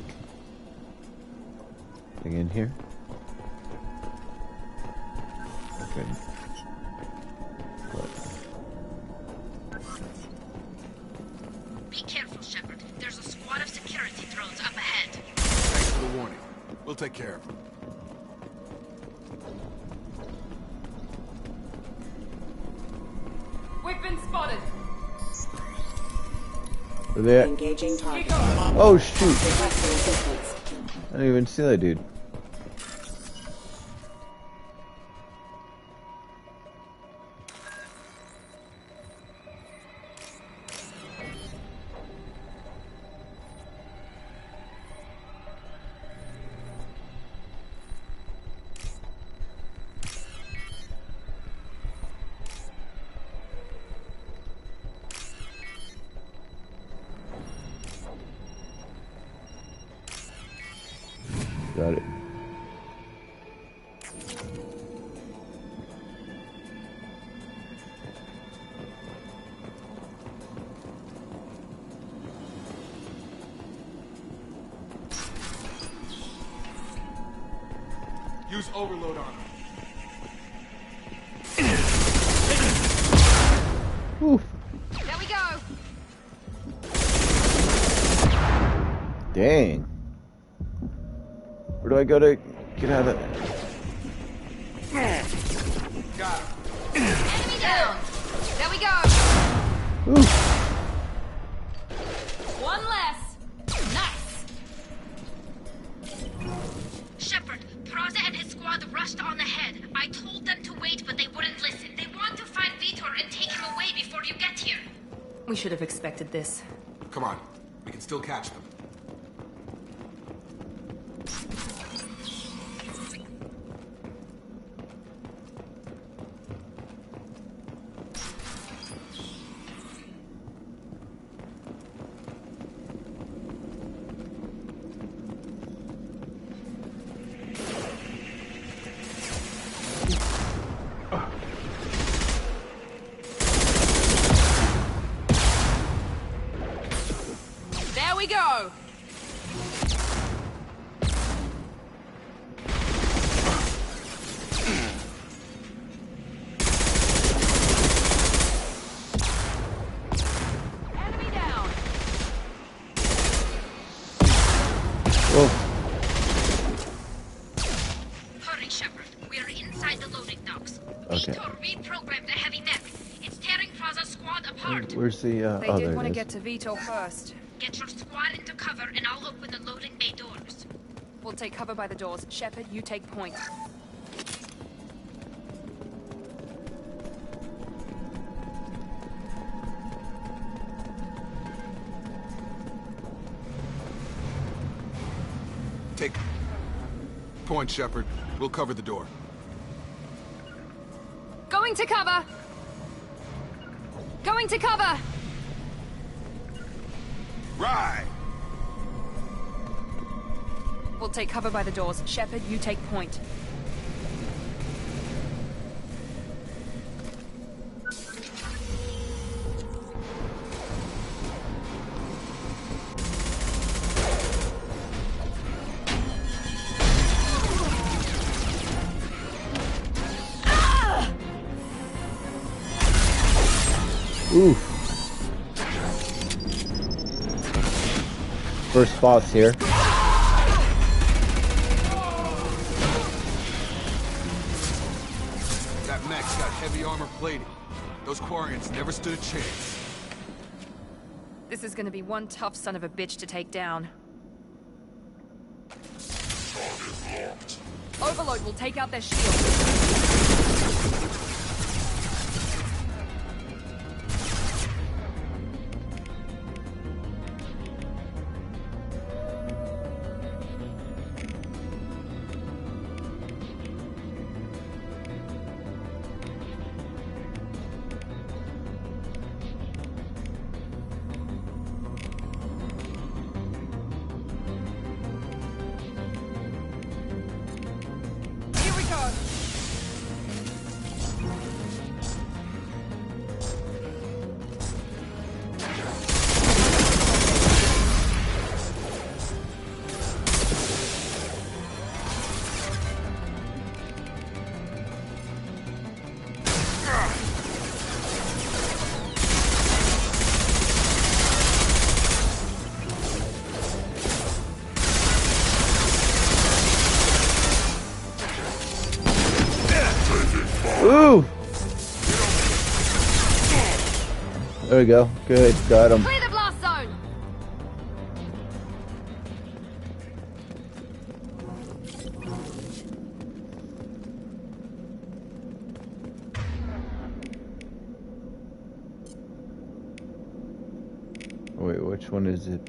Thing in here? Okay. Be careful, Shepard. There's a squad of security drones up ahead. Thanks for the warning. We'll take care of them. We've been spotted. Are they at? Engaging target. Oh shoot! I didn't even see that dude. Got it. Use overload on him. Oof. There we go. Dang. Where do I go to get out of that? Got him. Enemy down. There we go. Oof. One less. Nice. Shepard, Praza and his squad rushed on ahead. I told them to wait, but they wouldn't listen. They want to find Vitor and take him away before you get here. We should have expected this. Come on. We can still catch them. There we go. Enemy down. Whoa. Hurry, Shepard. We are inside the loading docks. Okay. Vitor reprogrammed the heavy mech. It's tearing Praza's squad apart. Where's the They oh, did there want it to is. get to Vitor first. Get your squad into cover and I'll open the loading bay doors. We'll take cover by the doors. Shepard, you take point. Take point, Shepard. We'll cover the door. Going to cover. Going to cover. Right. We'll take cover by the doors. Shepard, you take point. Oof. First boss here. That mech's got heavy armor plating. Those Quarians never stood a chance. This is gonna be one tough son of a bitch to take down. Overload will take out their shield. Ooh! There we go. Good. Got him. Clear the blast zone! Wait, which one is it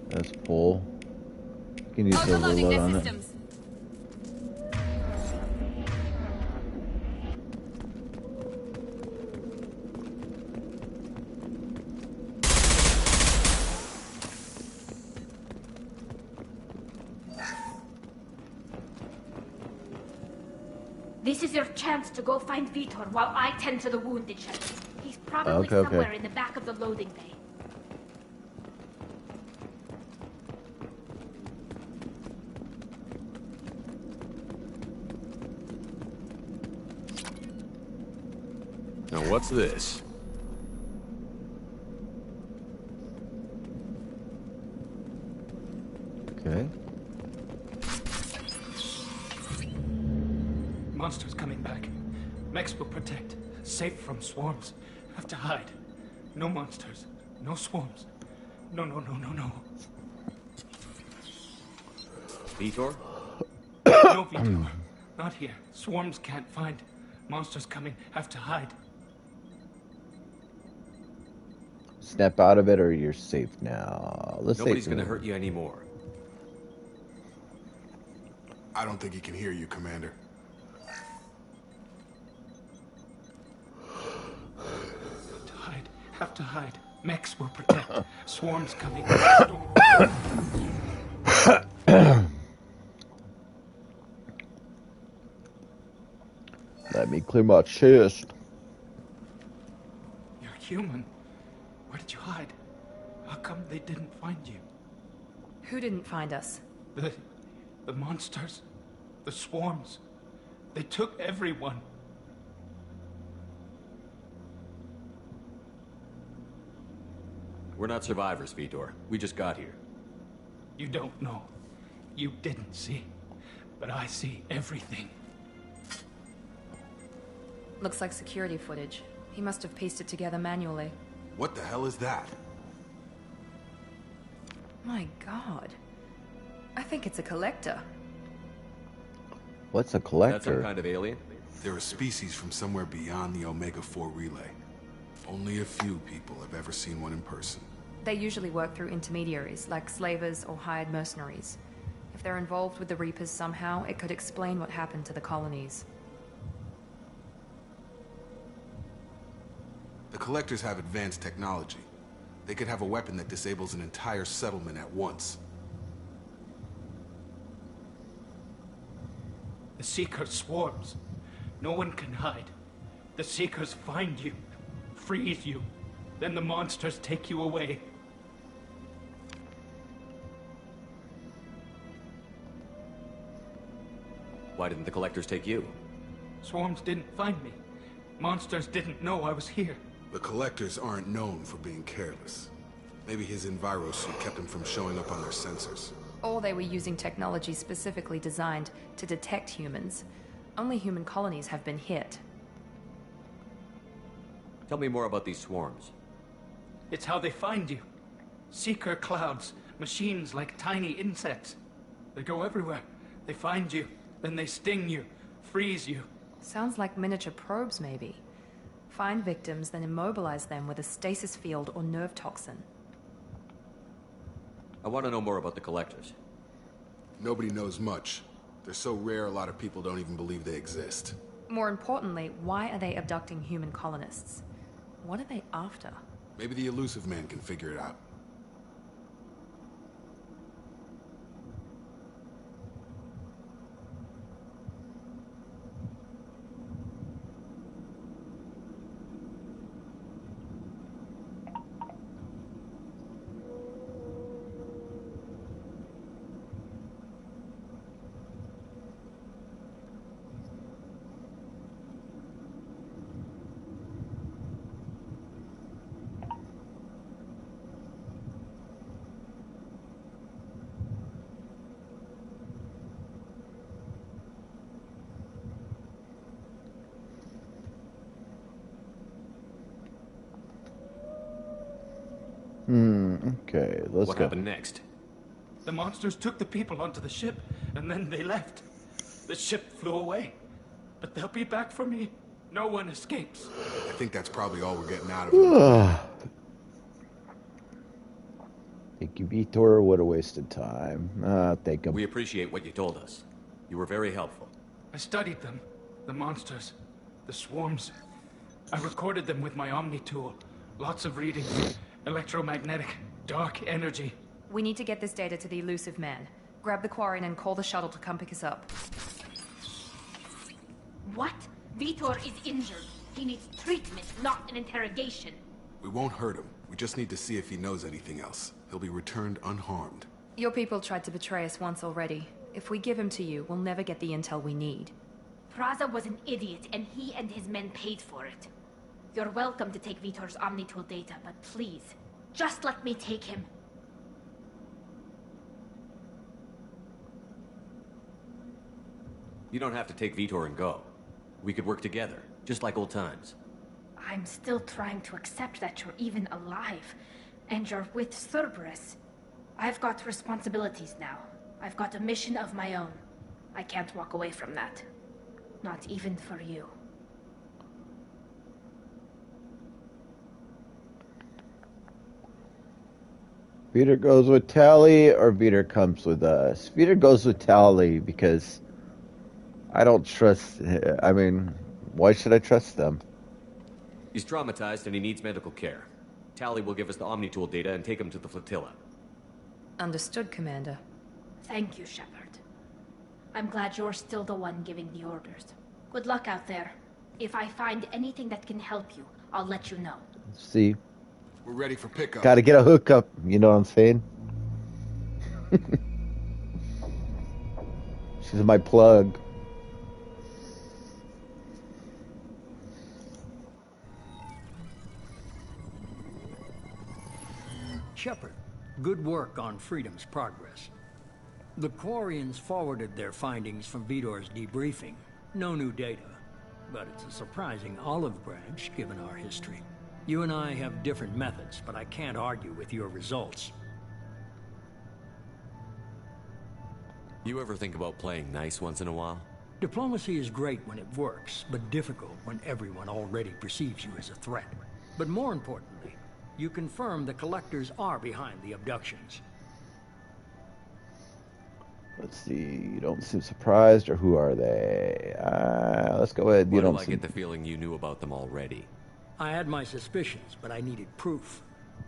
that's full? You can use the overload on it. This is your chance to go find Vitor while I tend to the wounded ship. He's probably somewhere in the back of the loading bay. Now what's this? Okay. Monsters coming back. Mechs will protect. Safe from swarms. Have to hide. No monsters. No swarms. No. Vitor? No, Vitor. Not here. Swarms can't find. Monsters coming. Have to hide. Snap out of it or you're safe now. Nobody's gonna hurt you anymore. I don't think he can hear you, Commander. Have to hide. Mechs will protect. Swarms coming. Let me clear my chest. You're human. Where did you hide? How come they didn't find you? Who didn't find us? The monsters. The swarms. They took everyone. We're not survivors, Vitor. We just got here. You don't know. You didn't see. But I see everything. Looks like security footage. He must have pieced it together manually. What the hell is that? My god. I think it's a collector. What's a collector? That's some kind of alien? They're a species from somewhere beyond the Omega-4 relay. Only a few people have ever seen one in person. They usually work through intermediaries, like slavers or hired mercenaries. If they're involved with the Reapers somehow, it could explain what happened to the colonies. The Collectors have advanced technology. They could have a weapon that disables an entire settlement at once. The Seekers swarms. No one can hide. The Seekers find you, freeze you. Then the monsters take you away. Why didn't the Collectors take you? Swarms didn't find me. Monsters didn't know I was here. The Collectors aren't known for being careless. Maybe his enviro suit kept him from showing up on their sensors. Or they were using technology specifically designed to detect humans. Only human colonies have been hit. Tell me more about these swarms. It's how they find you. Seeker clouds, machines like tiny insects. They go everywhere. They find you, then they sting you, freeze you. Sounds like miniature probes, maybe. Find victims, then immobilize them with a stasis field or nerve toxin. I want to know more about the Collectors. Nobody knows much. They're so rare, a lot of people don't even believe they exist. More importantly, why are they abducting human colonists? What are they after? Maybe the Elusive Man can figure it out. Okay, let's What go. happened next? The monsters took the people onto the ship, and then they left. The ship flew away. But they'll be back for me. No one escapes. I think that's probably all we're getting out of him. Thank you, Vitor. What a wasted time. Thank him. We appreciate what you told us. You were very helpful. I studied them. The monsters. The swarms. I recorded them with my Omni tool. Lots of readings. Electromagnetic. Dark energy. We need to get this data to the elusive man. Grab the quarry and call the shuttle to come pick us up. What? Vitor is injured. He needs treatment, not an interrogation. We won't hurt him. We just need to see if he knows anything else. He'll be returned unharmed. Your people tried to betray us once already. If we give him to you, we'll never get the intel we need. Praza was an idiot, and he and his men paid for it. You're welcome to take Vitor's Omnitool data, but please, just let me take him. You don't have to take Vitor and go. We could work together, just like old times. I'm still trying to accept that you're even alive, and you're with Cerberus. I've got responsibilities now. I've got a mission of my own. I can't walk away from that. Not even for you. Vitor goes with Tally, or Vitor comes with us. Vitor goes with Tally because I don't trust. I mean, why should I trust them? He's traumatized and he needs medical care. Tally will give us the Omnitool data and take him to the flotilla. Understood, Commander. Thank you, Shepard. I'm glad you're still the one giving the orders. Good luck out there. If I find anything that can help you, I'll let you know. See, We're ready for pickup. gotta get a hookup. You know what I'm saying? She's my plug. Shepard, good work on Freedom's progress. The Quarians forwarded their findings from Vitor's debriefing. No new data, but it's a surprising olive branch given our history. You and I have different methods, but I can't argue with your results. You ever think about playing nice once in a while? Diplomacy is great when it works, but difficult when everyone already perceives you as a threat. But more importantly, you confirm the Collectors are behind the abductions. Let's see. You don't seem surprised, or who are they? Let's go ahead. Why do I get the feeling you knew about them already? I had my suspicions, but I needed proof.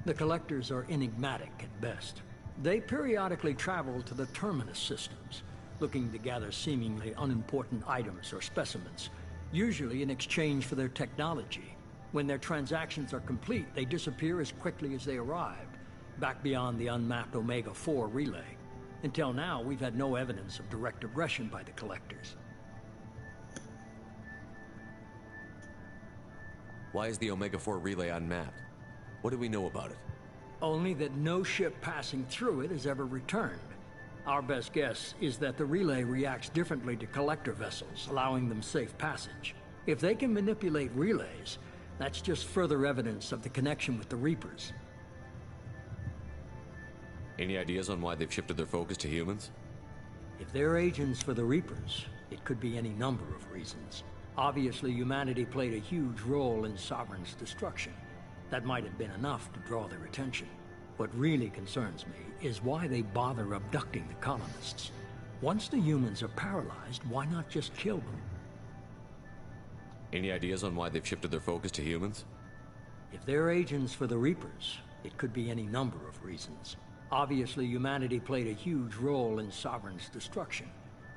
The Collectors are enigmatic at best. They periodically travel to the Terminus systems, looking to gather seemingly unimportant items or specimens, usually in exchange for their technology. When their transactions are complete, they disappear as quickly as they arrived, back beyond the unmapped Omega-4 relay. Until now, we've had no evidence of direct aggression by the Collectors. Why is the Omega-4 relay unmapped? What do we know about it? Only that no ship passing through it has ever returned. Our best guess is that the relay reacts differently to Collector vessels, allowing them safe passage. If they can manipulate relays, that's just further evidence of the connection with the Reapers. Any ideas on why they've shifted their focus to humans? If they're agents for the Reapers, it could be any number of reasons. Obviously, humanity played a huge role in Sovereign's destruction. That might have been enough to draw their attention. What really concerns me is why they bother abducting the colonists. Once the humans are paralyzed, why not just kill them? Any ideas on why they've shifted their focus to humans? If they're agents for the Reapers, it could be any number of reasons. Obviously, humanity played a huge role in Sovereign's destruction.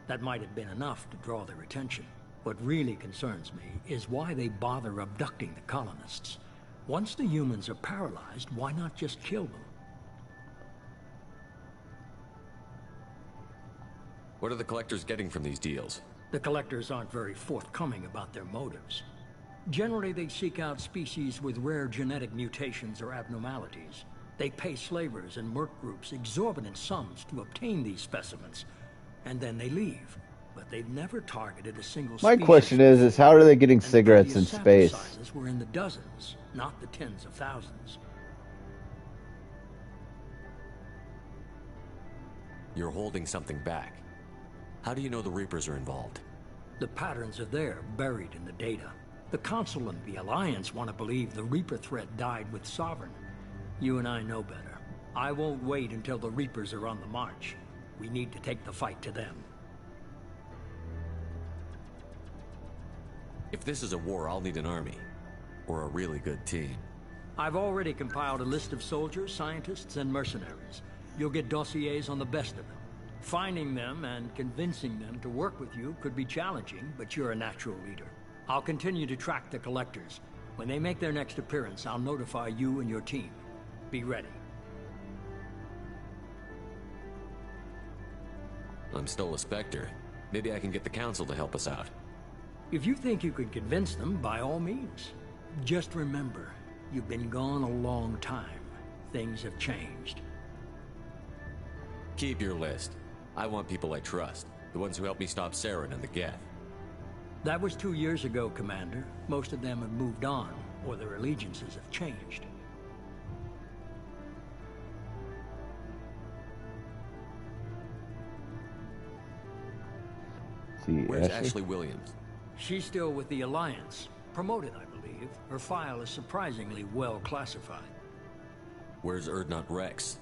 That might have been enough to draw their attention. What really concerns me is why they bother abducting the colonists. Once the humans are paralyzed, why not just kill them? What are the Collectors getting from these deals? The Collectors aren't very forthcoming about their motives. Generally, they seek out species with rare genetic mutations or abnormalities. They pay slavers and merc groups exorbitant sums to obtain these specimens, and then they leave. But they've never targeted a single My species. question is how are they getting cigarettes in Sample space? sizes were in the dozens, not the tens of thousands. You're holding something back. How do you know the Reapers are involved? The patterns are there, buried in the data. The Council and the Alliance want to believe the Reaper threat died with Sovereign. You and I know better. I won't wait until the Reapers are on the march. We need to take the fight to them. If this is a war, I'll need an army. Or a really good team. I've already compiled a list of soldiers, scientists, and mercenaries. You'll get dossiers on the best of them. Finding them and convincing them to work with you could be challenging, but you're a natural leader. I'll continue to track the collectors. When they make their next appearance, I'll notify you and your team. Be ready. I'm still a Spectre. Maybe I can get the Council to help us out. If you think you could convince them, by all means. Just remember, you've been gone a long time. Things have changed. Keep your list. I want people I trust. The ones who helped me stop Saren and the Geth. That was 2 years ago, Commander. Most of them have moved on, or their allegiances have changed. Where's Ashley Williams? She's still with the Alliance. Promoted, I believe. Her file is surprisingly well classified. Where's Erdnot Rex?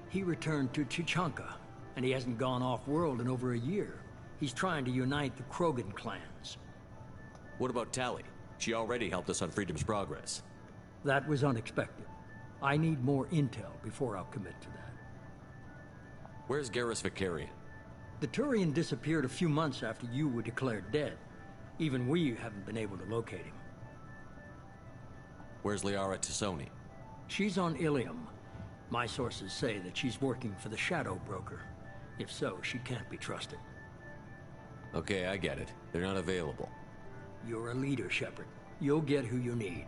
He returned to Chichanka, and he hasn't gone off-world in over a year. He's trying to unite the Krogan clans. What about Tali? She already helped us on Freedom's Progress. That was unexpected. I need more intel before I'll commit to that. Where's Garrus Vicarian? The Turian disappeared a few months after you were declared dead. Even we haven't been able to locate him. Where's Liara Tassoni? She's on Ilium. My sources say that she's working for the Shadow Broker. If so, she can't be trusted. Okay, I get it. They're not available. You're a leader, Shepard. You'll get who you need.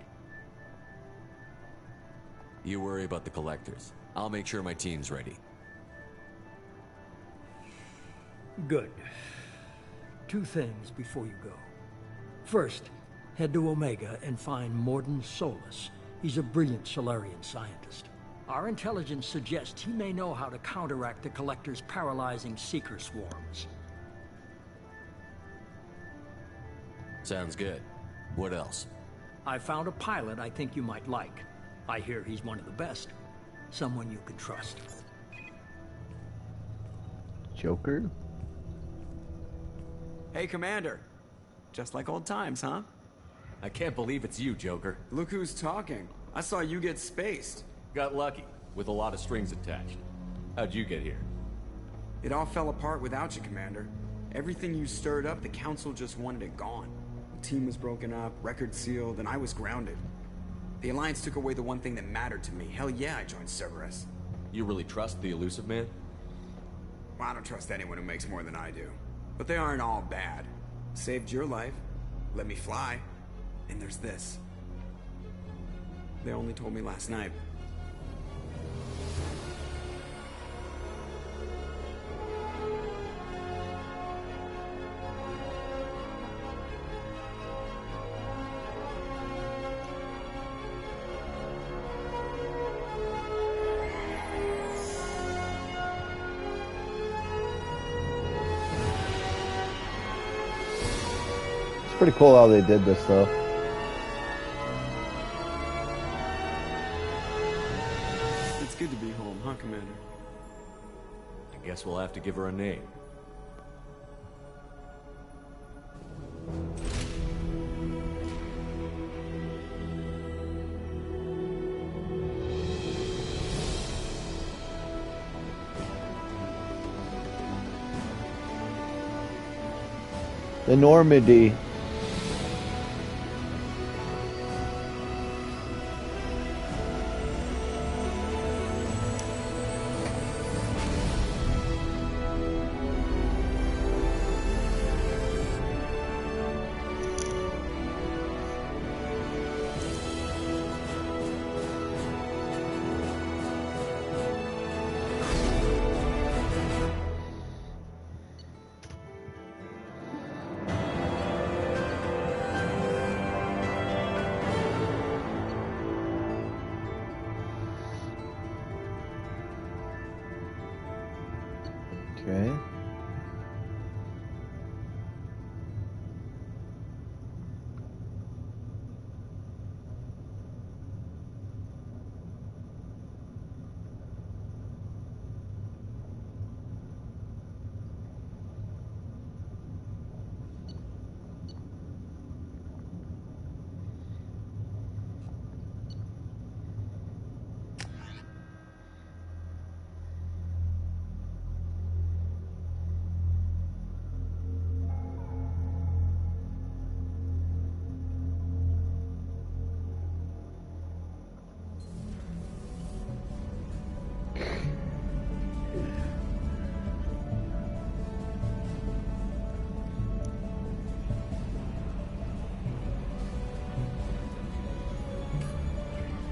You worry about the Collectors. I'll make sure my team's ready. Good. 2 things before you go. First, head to Omega and find Mordin Solus. He's a brilliant Solarian scientist. Our intelligence suggests he may know how to counteract the Collector's paralyzing Seeker swarms. Sounds good. What else? I found a pilot I think you might like. I hear he's one of the best. Someone you can trust. Joker? Hey, Commander. Just like old times, huh? I can't believe it's you, Joker. Look who's talking. I saw you get spaced. Got lucky, with a lot of strings attached. How'd you get here? It all fell apart without you, Commander. Everything you stirred up, the Council just wanted it gone. The team was broken up, record sealed, and I was grounded. The Alliance took away the one thing that mattered to me. Hell yeah, I joined Cerberus. You really trust the Elusive Man? Well, I don't trust anyone who makes more than I do. But they aren't all bad. Saved your life, let me fly, and there's this. They only told me last night. Pretty cool how they did this, though. It's good to be home, huh, Commander? I guess we'll have to give her a name. The Normandy. Okay.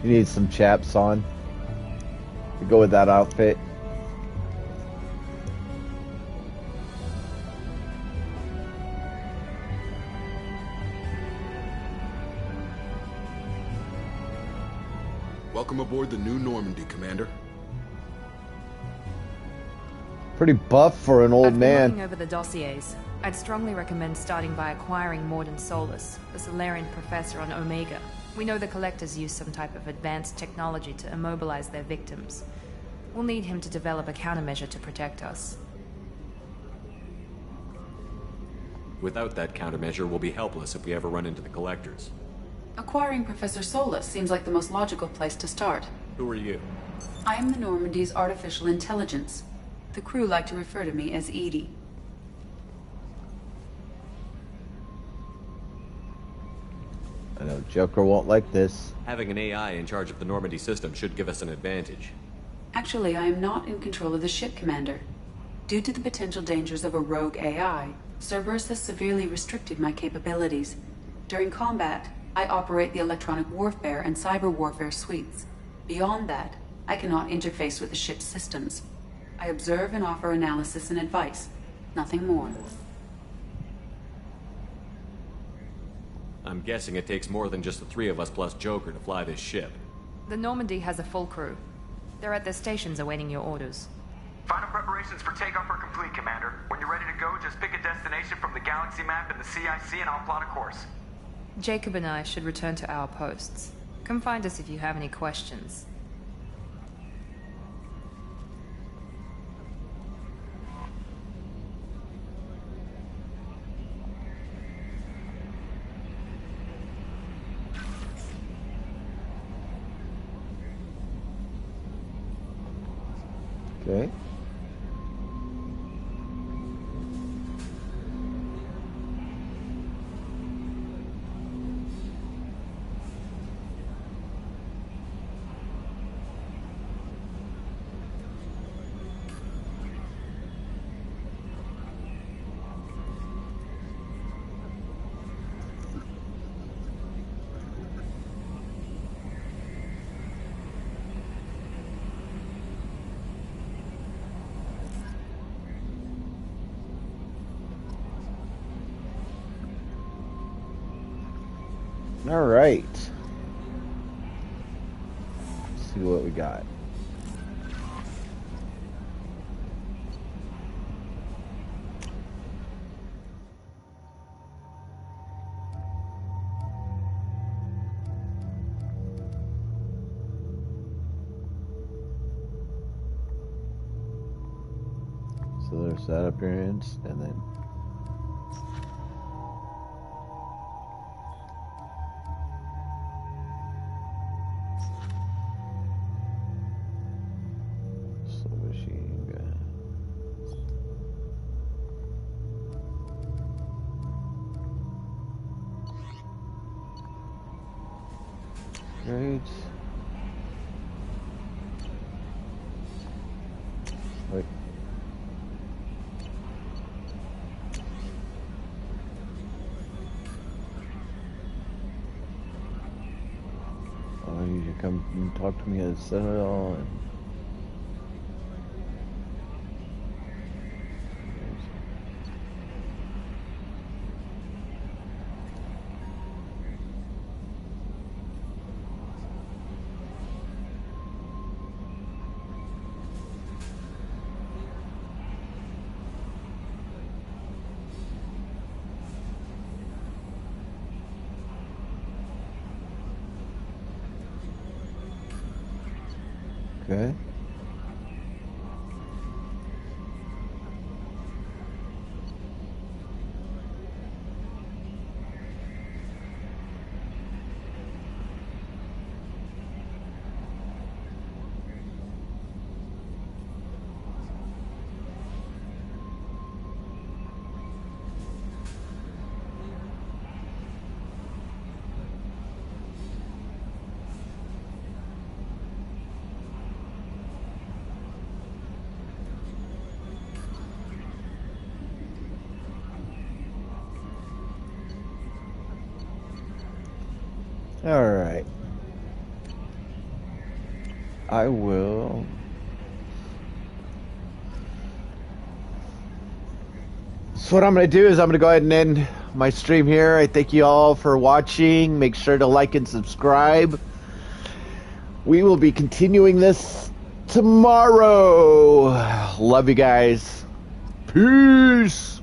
You need some chaps on to go with that outfit. Welcome aboard the new Normandy, Commander. Pretty buff for an old I've been man. looking over the dossiers. I'd strongly recommend starting by acquiring Morden Solus, the Solarian professor on Omega. We know the Collectors use some type of advanced technology to immobilize their victims. We'll need him to develop a countermeasure to protect us. Without that countermeasure, we'll be helpless if we ever run into the Collectors. Acquiring Professor Solus seems like the most logical place to start. Who are you? I am the Normandy's artificial intelligence. The crew like to refer to me as Edie. I know Joker won't like this. Having an AI in charge of the Normandy system should give us an advantage. Actually, I am not in control of the ship, Commander. Due to the potential dangers of a rogue AI, Cerberus has severely restricted my capabilities. During combat, I operate the electronic warfare and cyber warfare suites. Beyond that, I cannot interface with the ship's systems. I observe and offer analysis and advice. Nothing more. I'm guessing it takes more than just the three of us plus Joker to fly this ship. The Normandy has a full crew. They're at their stations awaiting your orders. Final preparations for takeoff are complete, Commander. When you're ready to go, just pick a destination from the galaxy map in the CIC and I'll plot a course. Jacob and I should return to our posts. Come find us if you have any questions. Okay. All right. Let's see what we got. So there's that appearance, and then submachine gun. Great. Wait. Oh, you should come and talk to me at Citadel. And Okay. All right. I will. So what I'm going to do is I'm going to go ahead and end my stream here. I thank you all for watching. Make sure to like and subscribe. We will be continuing this tomorrow. Love you guys. Peace.